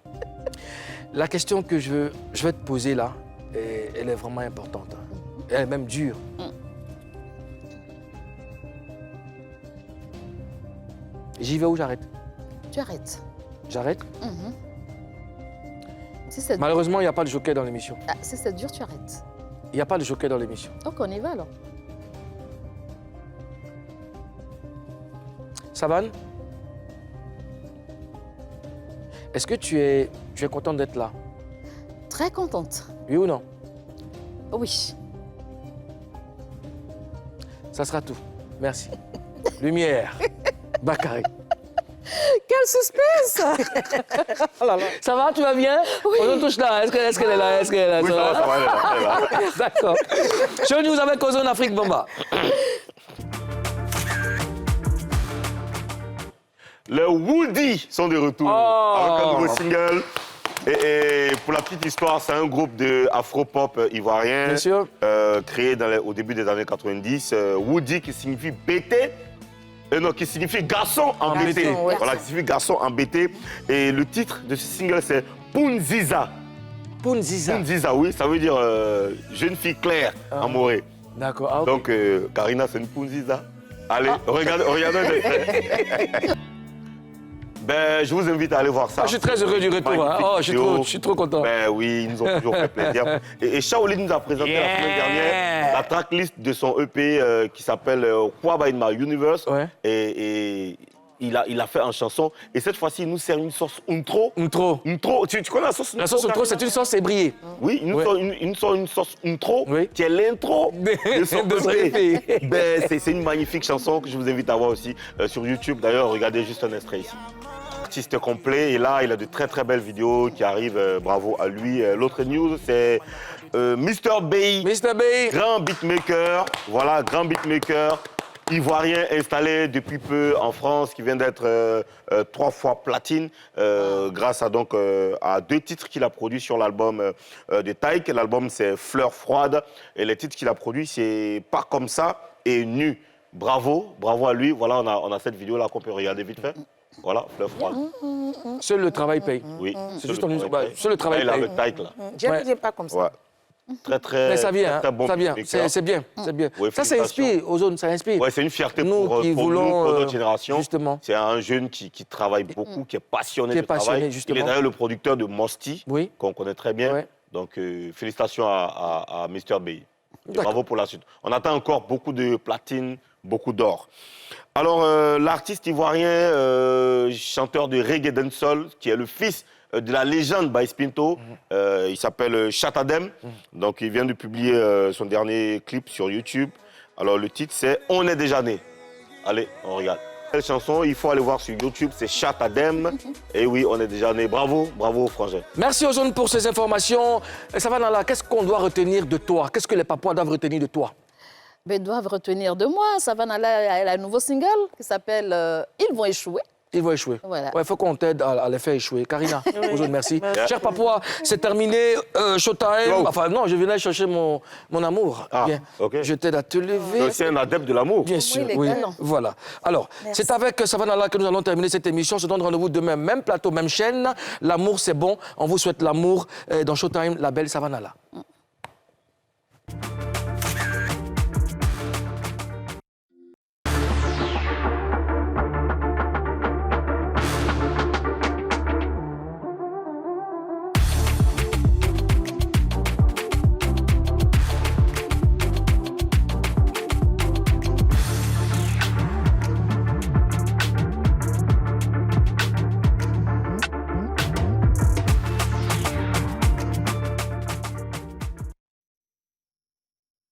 La question que je vais te poser là, elle est vraiment importante. Hein. Elle est même dure. J'y vais ou j'arrête? Tu arrêtes. J'arrête? Si c'est Malheureusement, il n'y a pas de joker dans l'émission. si c'est dur, tu arrêtes. Il n'y a pas de joker dans l'émission. Donc on y va alors. Savannah, est-ce que tu es contente d'être là? Très contente. Oui ou non? Oui. Ça sera tout. Merci. Lumière. Bakary. Quel suspense. Ça va, tu vas bien? Oui. On touche là. Est-ce qu'elle est là? Est-ce qu'elle est là? Oui, ça va, elle est là, elle est là. D'accord. Show News avec Ozone Afrique Bamba. Les Woody sont de retour avec un nouveau single. Et pour la petite histoire, c'est un groupe de afro-pop ivoirien Bien sûr. créé au début des années 90. Woody qui signifie bêté. Non, qui signifie garçon embêté. Garçon, ouais. Voilà, qui signifie garçon embêté. Et le titre de ce single, c'est Punziza. Punziza. Punziza, oui, ça veut dire jeune fille claire en morée. D'accord. Ah, ok. Donc, Karina, c'est une Punziza. Allez, regardez un extrait. Ben, je vous invite à aller voir ça. Je suis très heureux du retour. Hein. Oh, je suis trop content. Ben oui, ils nous ont toujours fait plaisir. Et Shaolin nous a présenté la semaine dernière la tracklist de son EP qui s'appelle Kwaba in My Universe. Ouais. Et il a fait en chanson. Et cette fois-ci, il nous sert une sauce intro. Intro. Intro. Tu connais la sauce intro? La sauce intro, c'est une sauce ébriée. Oui, il nous sort une sauce intro Oui. qui est l'intro de son De son EP. EP. Ben, c'est une magnifique chanson que je vous invite à voir aussi sur YouTube. D'ailleurs, regardez juste un extrait ici. Artiste complet, et là, il a de très très belles vidéos qui arrivent, bravo à lui. L'autre news, c'est Mr. Bay, Mr. Bay. grand beatmaker, voilà, grand beatmaker, ivoirien installé depuis peu en France, qui vient d'être 3 fois platine, grâce à, à 2 titres qu'il a produits sur l'album de Taïk. L'album, c'est Fleurs froides, et les titres qu'il a produits, c'est Pas comme ça et Nu. Bravo, bravo à lui. Voilà, on a cette vidéo-là qu'on peut regarder vite fait. Voilà, Fleurs froides. Seul le travail paye. Oui, C'est juste seul le travail il a paye. le Taïk, là. J'aime pas comme ça. Ouais. Très, très, Mais ça vient, très, très bon ça vient. beatmaker. C'est bien, c'est bien. Ouais, Ça félicitations. inspire, Ozone, ça inspire. Ouais, c'est une fierté Nous pour qui nous, voulons, pour notre génération. justement. C'est un jeune qui travaille beaucoup, qui est passionné Qui est de passionné, travail. justement. Il est d'ailleurs le producteur de Mosty, Oui. qu'on connaît très bien. Ouais. Donc, félicitations à Mr. Bay. Et D'accord. bravo pour la suite. On attend encore beaucoup de platine, beaucoup d'or. Alors, l'artiste ivoirien, chanteur de reggae dancehall, qui est le fils de la légende Baïs Pinto, il s'appelle Chatadem. Donc, il vient de publier son dernier clip sur YouTube. Alors, le titre, c'est « On est déjà né ». Allez, on regarde. Cette chanson, il faut aller voir sur YouTube, c'est Chatadem. Et oui, on est déjà né. Bravo, bravo, frangin. Merci Ozone pour ces informations. Savannah, qu'est-ce qu'on doit retenir de toi? Qu'est-ce que les Papouas doivent retenir de toi? Ben, ils doivent retenir de moi. Savannah, elle a un nouveau single qui s'appelle Ils vont échouer. Ils vont échouer. Voilà. Il faut qu'on t'aide à les faire échouer. Karina, bonjour, merci. Cher papa, c'est terminé. Showtime. Wow. Enfin, non, je venais chercher mon amour. Ah, Bien. ok. Je t'aide à te lever. C'est aussi un adepte de l'amour. Bien sûr, il est oui. galant. Voilà. Alors, c'est avec Savannah que nous allons terminer cette émission. On se donne rendez-vous demain, même plateau, même chaîne. L'amour, c'est bon. On vous souhaite l'amour dans Showtime, la belle Savannah.